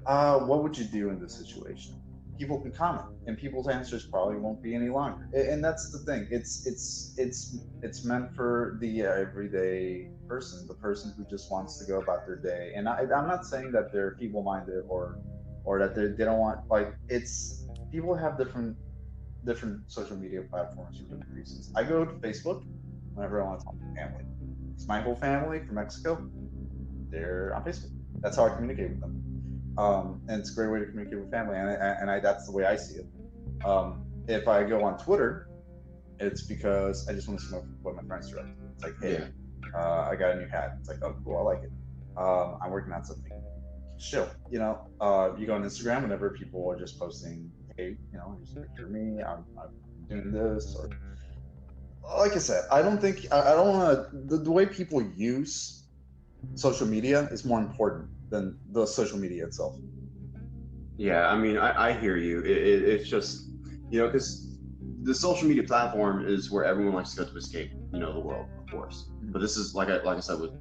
what would you do in this situation? People can comment, and people's answers probably won't be any longer. And that's the thing. It's meant for the everyday person, the person who just wants to go about their day. And I'm not saying that they're feeble-minded or that they don't want, like, it's people have different social media platforms for different reasons. I go to Facebook whenever I want to talk to my family. It's my whole family from Mexico. They're on Facebook. That's how I communicate with them. And it's a great way to communicate with family, and that's the way I see it. If I go on Twitter, it's because I just want to see what my friends are up to. It's like, hey, I got a new hat. It's like, oh, cool, I like it. I'm working on something. Chill, you go on Instagram whenever people are just posting, hey, here's a picture of me. I'm doing this, or like I said, I don't want to. The way people use social media is more important than the social media itself. Yeah, I mean, I hear you. It's just, because the social media platform is where everyone likes to go to escape, the world, of course. But this is like I said, with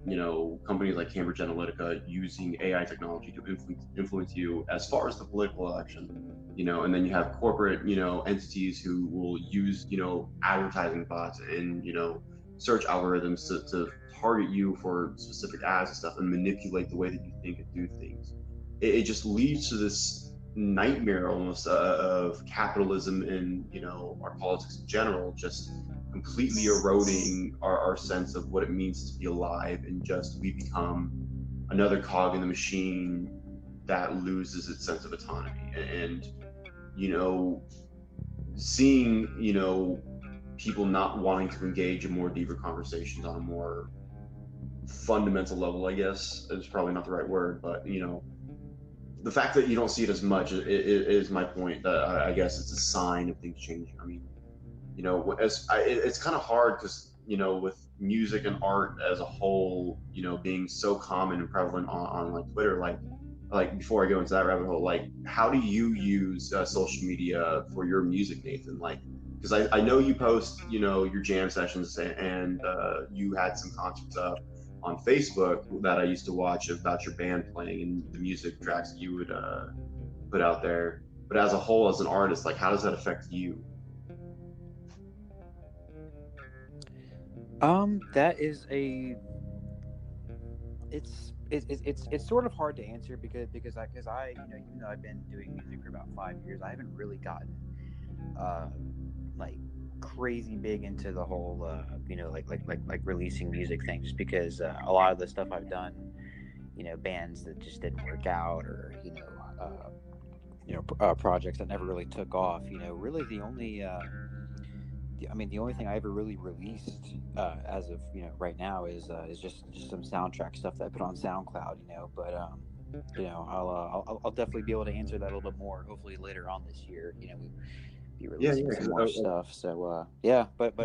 companies like Cambridge Analytica using AI technology to influence you as far as the political election, and then you have corporate entities who will use advertising bots and search algorithms to target you for specific ads and stuff and manipulate the way that you think and do things. It just leads to this nightmare almost of capitalism and our politics in general, just completely eroding our sense of what it means to be alive, and just we become another cog in the machine that loses its sense of autonomy. And seeing people not wanting to engage in more deeper conversations on a more fundamental level, I guess is probably not the right word, but the fact that you don't see it as much is my point, that I guess it's a sign of things changing. I mean, you know, it's kind of hard because, you know, with music and art as a whole, you know, being so common and prevalent on like Twitter, like before I go into that rabbit hole, like how do you use social media for your music, Nathan? Like, because I know you post, you know, your jam sessions, and you had some concerts up on Facebook that I used to watch about your band playing and the music tracks that you would put out there. But as a whole, as an artist, like how does that affect you? That is it's sort of hard to answer because I you know, even though I've been doing music for about 5 years, I haven't really gotten like crazy big into the whole you know, like releasing music thing, just because a lot of the stuff I've done, you know, bands that just didn't work out, or projects that never really took off. You know, really the only the only thing I ever really released as of, you know, right now is just some soundtrack stuff that I put on SoundCloud. You know, but you know, I'll definitely be able to answer that a little bit more hopefully later on this year. You know, we'll be releasing some more stuff. So yeah, but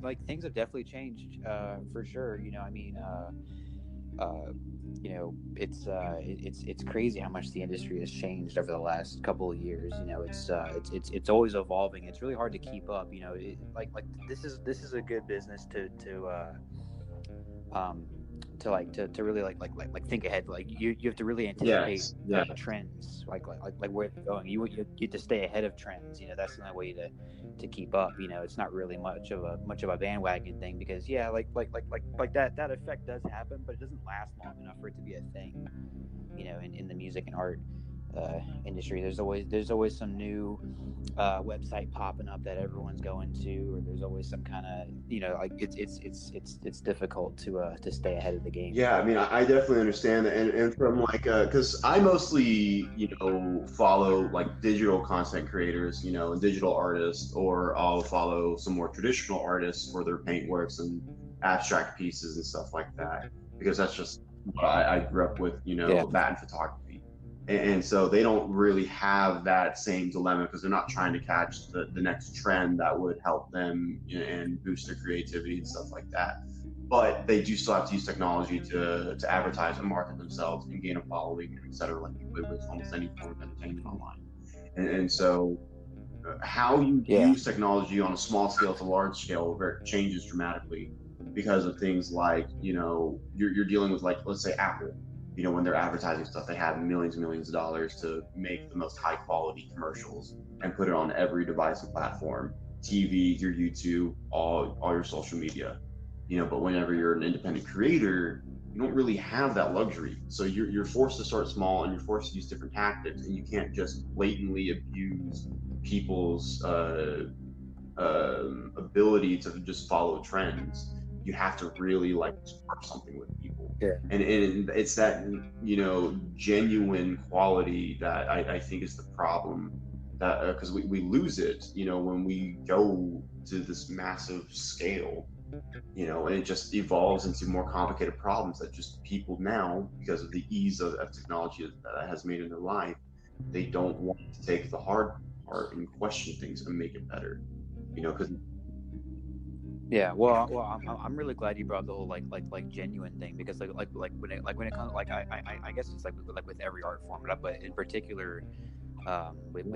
like things have definitely changed for sure. You know, I mean. You know, it's crazy how much the industry has changed over the last couple of years. You know, it's always evolving. It's really hard to keep up. You know, like this is a good business to really like think ahead. Like you have to really anticipate trends, like where they're going. You have to stay ahead of trends. You know, that's the only way to keep up. You know, it's not really much of a bandwagon thing, because that effect does happen, but it doesn't last long enough for it to be a thing. You know, in the music and art industry, there's always some new website popping up that everyone's going to, or there's always some kind of, you know, like it's difficult to stay ahead of the game. Yeah, I mean, I definitely understand that, and from like, because I mostly, you know, follow like digital content creators, you know, and digital artists, or I'll follow some more traditional artists for their paint works and abstract pieces and stuff like that, because that's just what I grew up with, you know, that and photography. And so they don't really have that same dilemma, because they're not trying to catch the next trend that would help them, you know, and boost their creativity and stuff like that. But they do still have to use technology to advertise and market themselves and gain a following, et cetera, like you would with almost any form of entertainment online. And so how you use technology on a small scale to large scale changes dramatically because of things like, you know, you're dealing with, like, let's say Apple. You know, when they're advertising stuff, they have millions and millions of dollars to make the most high quality commercials and put it on every device and platform, TV, your YouTube, all your social media. You know, but whenever you're an independent creator, you don't really have that luxury. So you're forced to start small, and you're forced to use different tactics, and you can't just blatantly abuse people's ability to just follow trends. You have to really like spark something with people. Yeah. And it's that, you know, genuine quality that I think is the problem, that because we lose it, you know, when we go to this massive scale, you know, and it just evolves into more complicated problems that just people now, because of the ease of technology that has made in their life, they don't want to take the hard part and question things and make it better, you know, because yeah, well, I'm really glad you brought the whole like genuine thing, because like when it comes, like I guess it's like with every art form, but in particular with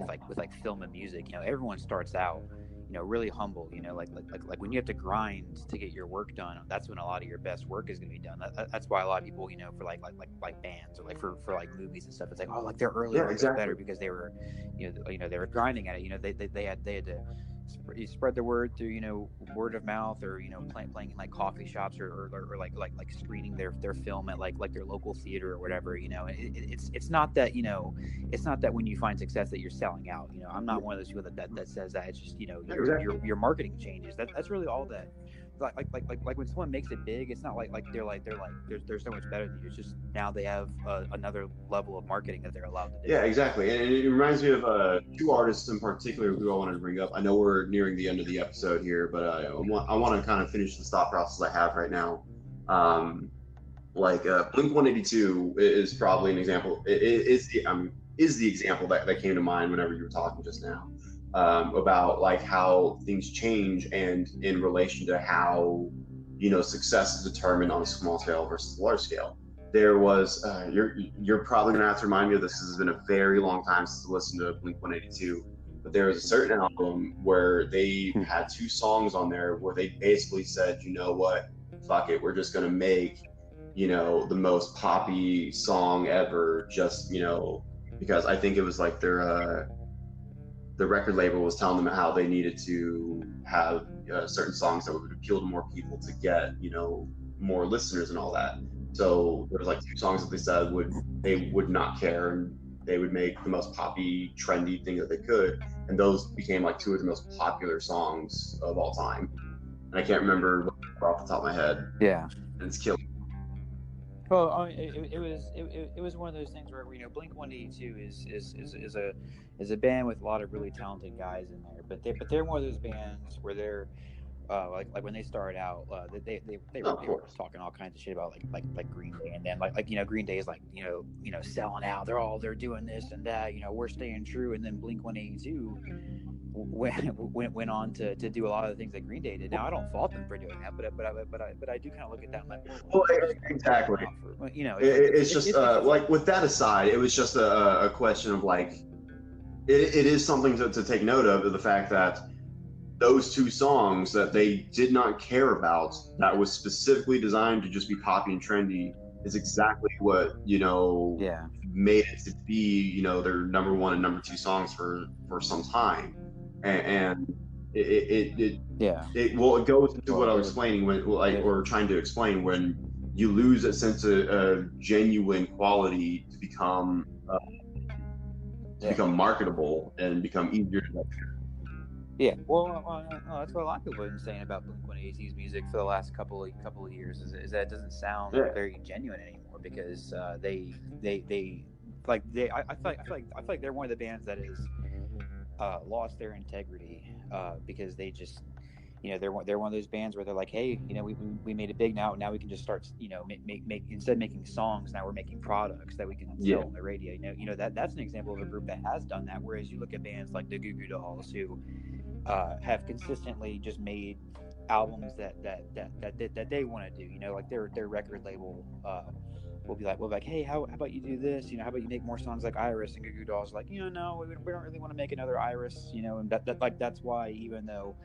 film and music, you know, everyone starts out, you know, really humble, you know, like when you have to grind to get your work done, that's when a lot of your best work is going to be done. That's why a lot of people, you know, for like bands, or like for like movies and stuff, it's like, oh, like their early work is better because they were, you know, they were grinding at it. You know, they had to spread the word through, you know, word of mouth, or, you know, playing in like coffee shops, or like screening their film at like their local theater or whatever, you know. It's not that, you know, it's not that when you find success that you're selling out, you know. I'm not one of those people that says that. It's just, you know, your marketing changes. That's really all that. Like when someone makes it big, it's not like they're so much better than you. It's just now they have another level of marketing that they're allowed to do. Yeah, exactly. And it reminds me of two artists in particular who I wanted to bring up. I know we're nearing the end of the episode here, but I want to kind of finish the thought process I have right now. Blink-182 is probably an example. Is the example that came to mind whenever you were talking just now. about like how things change and in relation to how, you know, success is determined on a small scale versus a large scale. There was you're probably gonna have to remind me of this. This has been a very long time since I listened to Blink 182, but there was a certain album where they had 2 songs on there where they basically said, you know what, fuck it, we're just gonna make, you know, the most poppy song ever, just, you know, because I think it was like their the record label was telling them how they needed to have certain songs that would appeal to more people to get, you know, more listeners and all that. So there was like 2 songs that they said they would not care, and they would make the most poppy, trendy thing that they could, and those became like 2 of the most popular songs of all time. And I can't remember off the top of my head. Yeah, and it's killing. Well, it was one of those things where, you know, Blink 182 is a band with a lot of really talented guys in there, but they're one of those bands where they're like when they started out, they were talking all kinds of shit about like Green Day, and then like you know, Green Day is like, you know selling out, they're doing this and that, you know, we're staying true, and then Blink 182 went on to do a lot of the things that Green Day did. Now I don't fault them for doing that, but I do kind of look at that like, well, exactly. You know, it's just like, with that aside, it was just a question of like, it is something to take note of the fact that those 2 songs that they did not care about, that was specifically designed to just be poppy and trendy, is exactly what, you know, made it to be, you know, their number 1 and number 2 songs for some time. And it goes into what I was explaining or trying to explain, when you lose a sense of genuine quality to become marketable and become easier to measure. Yeah, well, that's what a lot of people have been saying about Blink 182's music for the last couple of years, is that it doesn't sound very genuine anymore, because I feel like they're one of the bands that has lost their integrity, because they just, you know, they're one of those bands where they're like, hey, you know, we made it big, now we can just start, you know, make instead of making songs, now we're making products that we can sell on the radio. You know that's an example of a group that has done that. Whereas you look at bands like the Goo Goo Dolls, who have consistently just made albums that they want to do. You know, like their record label will be like, hey, how about you do this? You know, how about you make more songs like Iris? And Goo Goo Dolls like, you know, no, we don't really want to make another Iris. You know, and that's why, even though,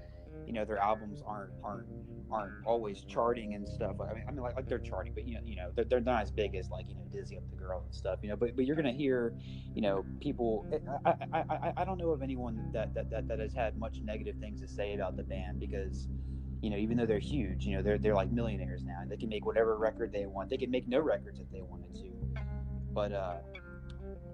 you know, their albums aren't always charting and stuff. I mean, like they're charting, but you know, they're not as big as, like, you know, Dizzy Up the Girl and stuff. You know, but you're gonna hear, you know, people. I don't know of anyone that has had much negative things to say about the band, because, you know, even though they're huge, you know, they're like millionaires now, and they can make whatever record they want. They can make no records if they wanted to, but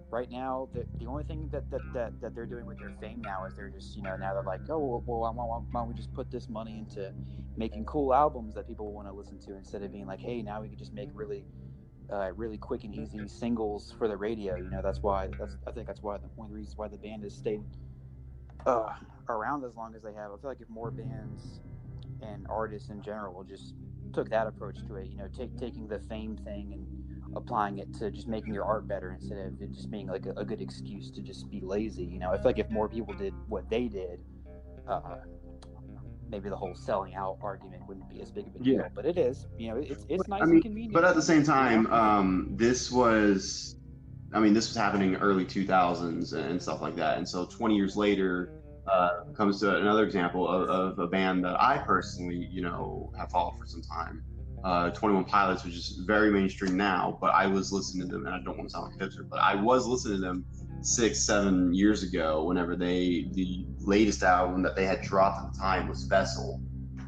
right now, the only thing that they're doing with their fame now is they're just, you know, now they're like, oh, well, why don't we just put this money into making cool albums that people want to listen to, instead of being like, hey, now we can just make really quick and easy singles for the radio. You know, I think that's why one of the reasons why the band has stayed around as long as they have. I feel like if more bands and artists in general just took that approach to it, you know, taking the fame thing and applying it to just making your art better, instead of it just being like a good excuse to just be lazy. You know, I feel like if more people did what they did, maybe the whole selling out argument wouldn't be as big of a deal. But it is, you know, it's nice and convenient. But at the same time, this was happening early 2000s and stuff like that. And so 20 years later, comes to another example of a band that I personally, you know, have followed for some time. 21 Pilots, which is very mainstream now, but I was listening to them, and I don't want to sound like a hipster, but I was listening to them 6-7 years ago, whenever the latest album that they had dropped at the time was Vessel.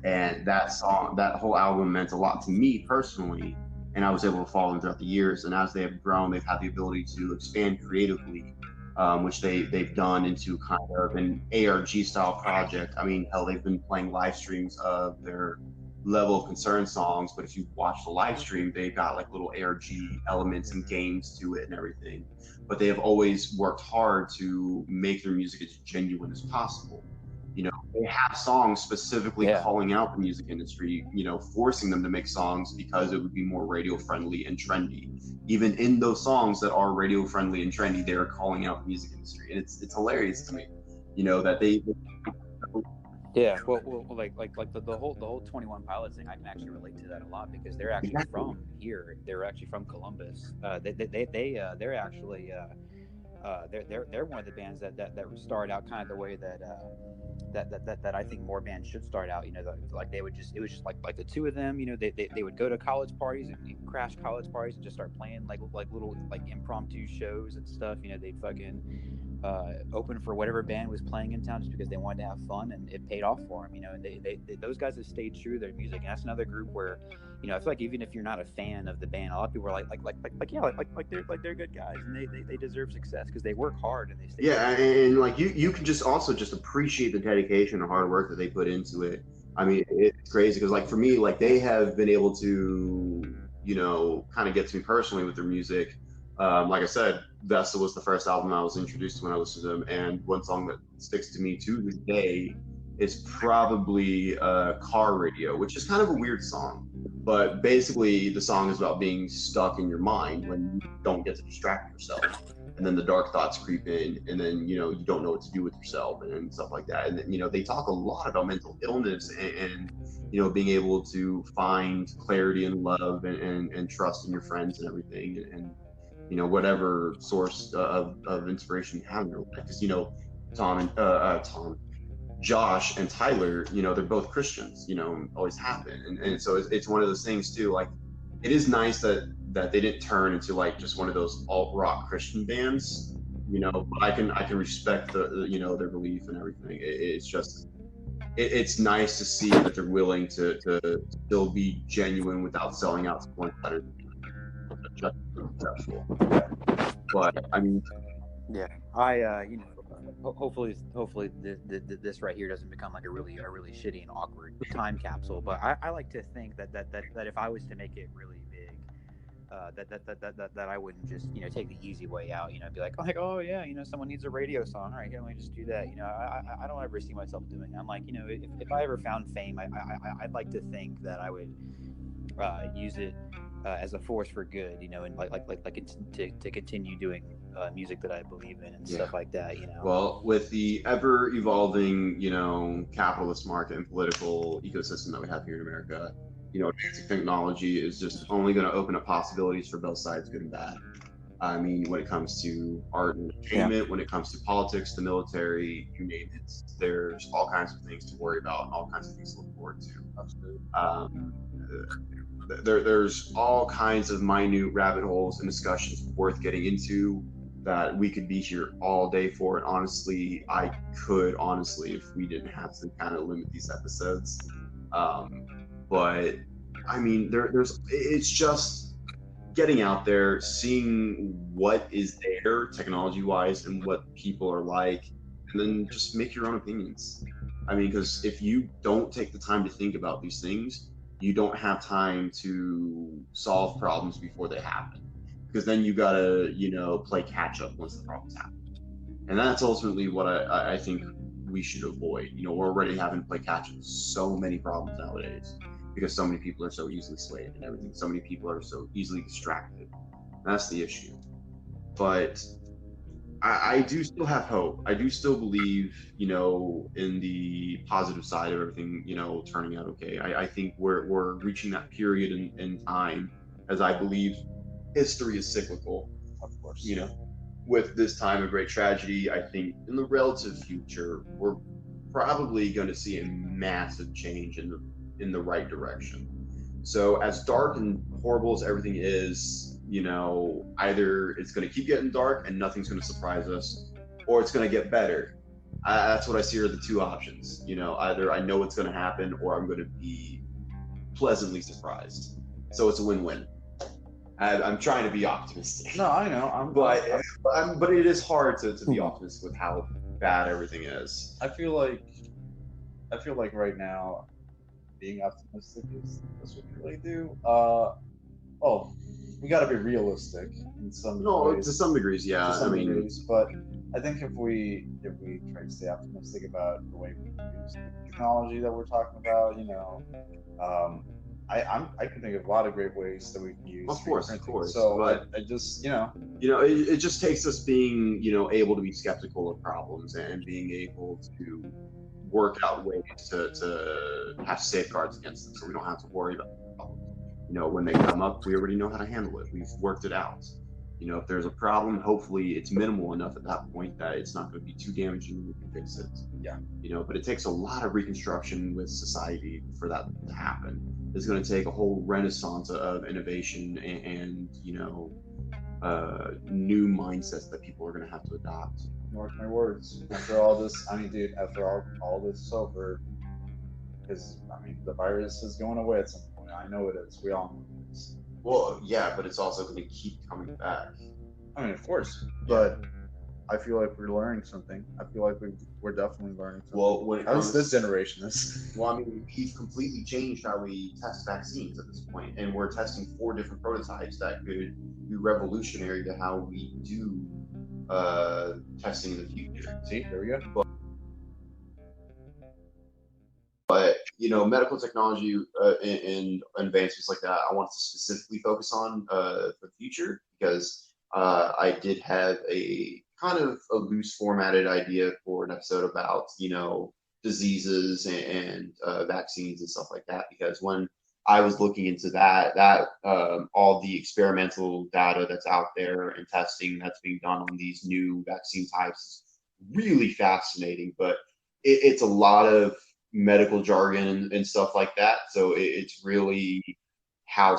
And that whole album meant a lot to me personally, and I was able to follow them throughout the years. And as they have grown, they've had the ability to expand creatively, which they've done into kind of an ARG style project. I mean, hell, they've been playing live streams of their Level of Concern songs, but if you watch the live stream, they've got like little ARG elements and games to it and everything. But they have always worked hard to make their music as genuine as possible. You know, they have songs specifically calling out the music industry, you know, forcing them to make songs because it would be more radio friendly and trendy. Even in those songs that are radio friendly and trendy, they're calling out the music industry, and it's hilarious to me. that they Yeah, well, like the whole 21 Pilots thing, I can actually relate to that a lot because they're actually from here. They're actually from Columbus. They're actually they're one of the bands that started out kind of the way that I think more bands should start out. Like they would just, it was just like the two of them. They would go to college parties and crash college parties and just start playing like little like impromptu shows and stuff. They'd fucking open for whatever band was playing in town just because they wanted to have fun, and it paid off for them. And they those guys have stayed true to their music, and that's another group where I feel like even if you're not a fan of the band, a lot of people are like they're good guys, and they deserve success because they work hard and they stay. Yeah, and like you can just also just appreciate the dedication and hard work that they put into it. I mean, it's crazy because like for me, like they have been able to kind of get to me personally with their music. Like I said, Vesta was the first album I was introduced to when I listened to them, and one song that sticks to me to this day is probably Car Radio, which is kind of a weird song. But basically, the song is about being stuck in your mind when you don't get to distract yourself. And then the dark thoughts creep in, and then, you don't know what to do with yourself and stuff like that. And, they talk a lot about mental illness and being able to find clarity and love and trust in your friends and everything. And whatever source of inspiration you have in your life. Because, Josh and Tyler, they're both Christians, always have been. And so it's one of those things too, like it is nice that they didn't turn into like just one of those alt rock Christian bands, but I can respect the their belief and everything. It's just, it's nice to see that they're willing to still be genuine without selling out to one better. But I mean, yeah, hopefully this right here doesn't become like a really shitty and awkward time capsule. But I like to think that if I was to make it really big, that I wouldn't just take the easy way out, be like oh yeah, someone needs a radio song, all right, here, let me just do that. I don't ever see myself doing that. I'm like, if I ever found fame, I'd like to think that I would use it as a force for good, and to continue doing music that I believe in and stuff like that. Well, with the ever evolving capitalist market and political ecosystem that we have here in America, advancing technology is just only going to open up possibilities for both sides, good and bad. I mean, when it comes to art and entertainment, when it comes to politics, the military, you name it, there's all kinds of things to worry about and all kinds of things to look forward to. There's all kinds of minute rabbit holes and discussions worth getting into that we could be here all day for. And honestly, I could if we didn't have to kind of limit these episodes. But I mean, it's just getting out there, seeing what is there technology-wise and what people are like, and then just make your own opinions. I mean, because if you don't take the time to think about these things, you don't have time to solve problems before they happen. Because then you gotta, play catch up once the problems happen. And that's ultimately what I think we should avoid. We're already having to play catch up with so many problems nowadays because so many people are so easily swayed and everything. So many people are so easily distracted. That's the issue. But I do still have hope. I do still believe, in the positive side of everything, turning out okay. I think we're reaching that period in time, as I believe history is cyclical, of course. With this time of great tragedy, I think in the relative future, we're probably going to see a massive change in the right direction. So as dark and horrible as everything is, either it's going to keep getting dark and nothing's going to surprise us, or it's going to get better. That's what I see are the two options. Either I know what's going to happen, or I'm going to be pleasantly surprised. So it's a win-win. I'm trying to be optimistic. No, I know. But it is hard to be optimistic with how bad everything is. I feel like right now, being optimistic is what we really do. We got to be realistic in some ways. To some degrees, yeah. But I think if we try to stay optimistic about the way we use the technology that we're talking about, I can think of a lot of great ways that we can use Of course, 3D of printing. course, So but- I just it just takes us being, able to be skeptical of problems and being able to work out ways to have safeguards against them, so we don't have to worry about problems. When they come up, we already know how to handle it. We've worked it out. If there's a problem, hopefully it's minimal enough at that point that it's not going to be too damaging and we can fix it. Yeah. But it takes a lot of reconstruction with society for that to happen. It's going to take a whole renaissance of innovation and new mindsets that people are going to have to adopt. mark my words. After all this, dude, after all this is over, because the virus is going away at some point. I know it is. We all know it is. Well, yeah, but it's also going to keep coming back. Of course, but I feel like we're learning something. I feel like we're definitely learning something. Well, when it How's comes this generation is? Well, we've completely changed how we test vaccines at this point, and we're testing 4 different prototypes that could be revolutionary to how we do testing in the future. See, there we go. But medical technology and advancements like that, I want to specifically focus on for the future, because I did have a kind of a loose formatted idea for an episode about diseases and vaccines and stuff like that, because when I was looking into that all the experimental data that's out there and testing that's being done on these new vaccine types is really fascinating, but it's a lot of medical jargon and stuff like that. So it's really how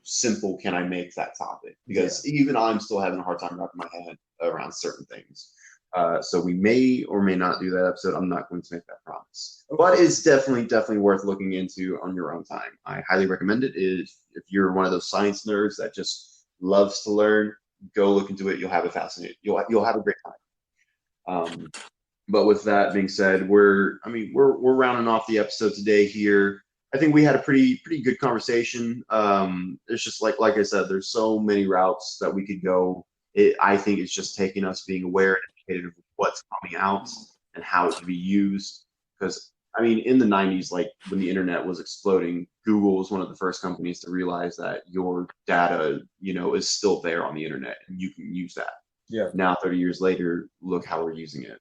simple can I make that topic? Because even I'm still having a hard time wrapping my head around certain things. So we may or may not do that episode. I'm not going to make that promise, but it's definitely worth looking into on your own time. I highly recommend it. If you're one of those science nerds that just loves to learn, go look into it. You'll have you'll have a great time. But with that being said, we're rounding off the episode today here. I think we had a pretty good conversation. It's just like I said, there's so many routes that we could go. I think it's just taking us being aware and educated of what's coming out and how it can be used. Because in the 90s, like when the internet was exploding, Google was one of the first companies to realize that your data, is still there on the internet and you can use that. Yeah. Now, 30 years later, look how we're using it.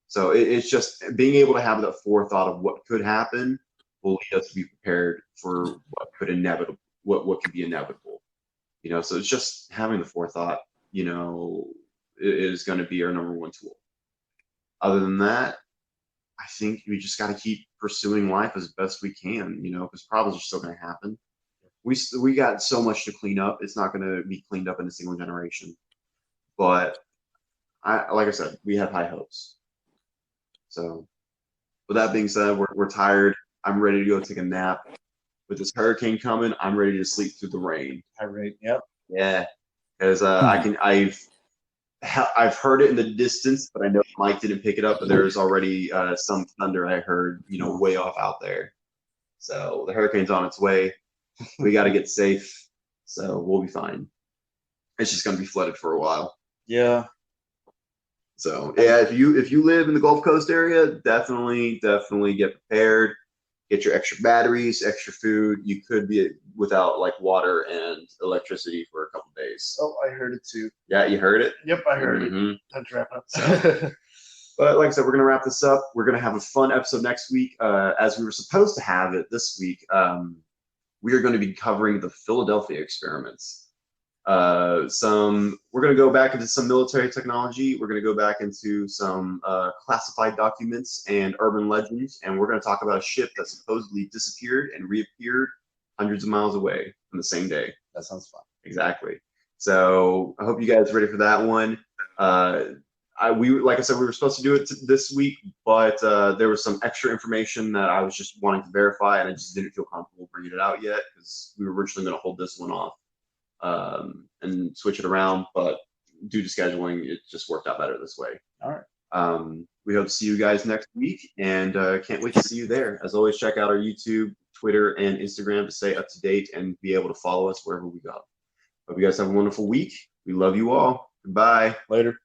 So it's just being able to have that forethought of what could happen will lead us to be prepared for what could be inevitable. So it's just having the forethought, is going to be our number one tool. Other than that, I think we just got to keep pursuing life as best we can, because problems are still going to happen. We got so much to clean up. It's not going to be cleaned up in a single generation. But like I said, we have high hopes. So with that being said, we're tired. I'm ready to go take a nap. With this hurricane coming, I'm ready to sleep through the rain. Yep. Yeah, because I've heard it in the distance, but I know Mike didn't pick it up. But there's already some thunder I heard, way off out there. So the hurricane's on its way. We got to get safe. So we'll be fine. It's just going to be flooded for a while. Yeah. So yeah, if you live in the Gulf Coast area, definitely get prepared. Get your extra batteries, extra food. You could be without water and electricity for a couple days. Oh, I heard it too. Yeah, you heard it? Yep, I heard it. Let's wrap up. But like I said, we're going to wrap this up. We're going to have a fun episode next week. As we were supposed to have it this week, we are going to be covering the Philadelphia experiments. We're going to go back into some military technology. We're going to go back into some classified documents and urban legends, and we're going to talk about a ship that supposedly disappeared and reappeared hundreds of miles away on the same day. That sounds fun. Exactly. So I hope you guys are ready for that one. Like I said, we were supposed to do it this week, but there was some extra information that I was just wanting to verify, and I just didn't feel comfortable bringing it out yet because we were originally going to hold this one off and switch it around, but due to scheduling, it just worked out better this way. All right. We hope to see you guys next week, and can't wait to see you there. As always, check out our YouTube, Twitter, and Instagram to stay up to date and be able to follow us wherever we go. Hope you guys have a wonderful week. We love you all. Goodbye. Later.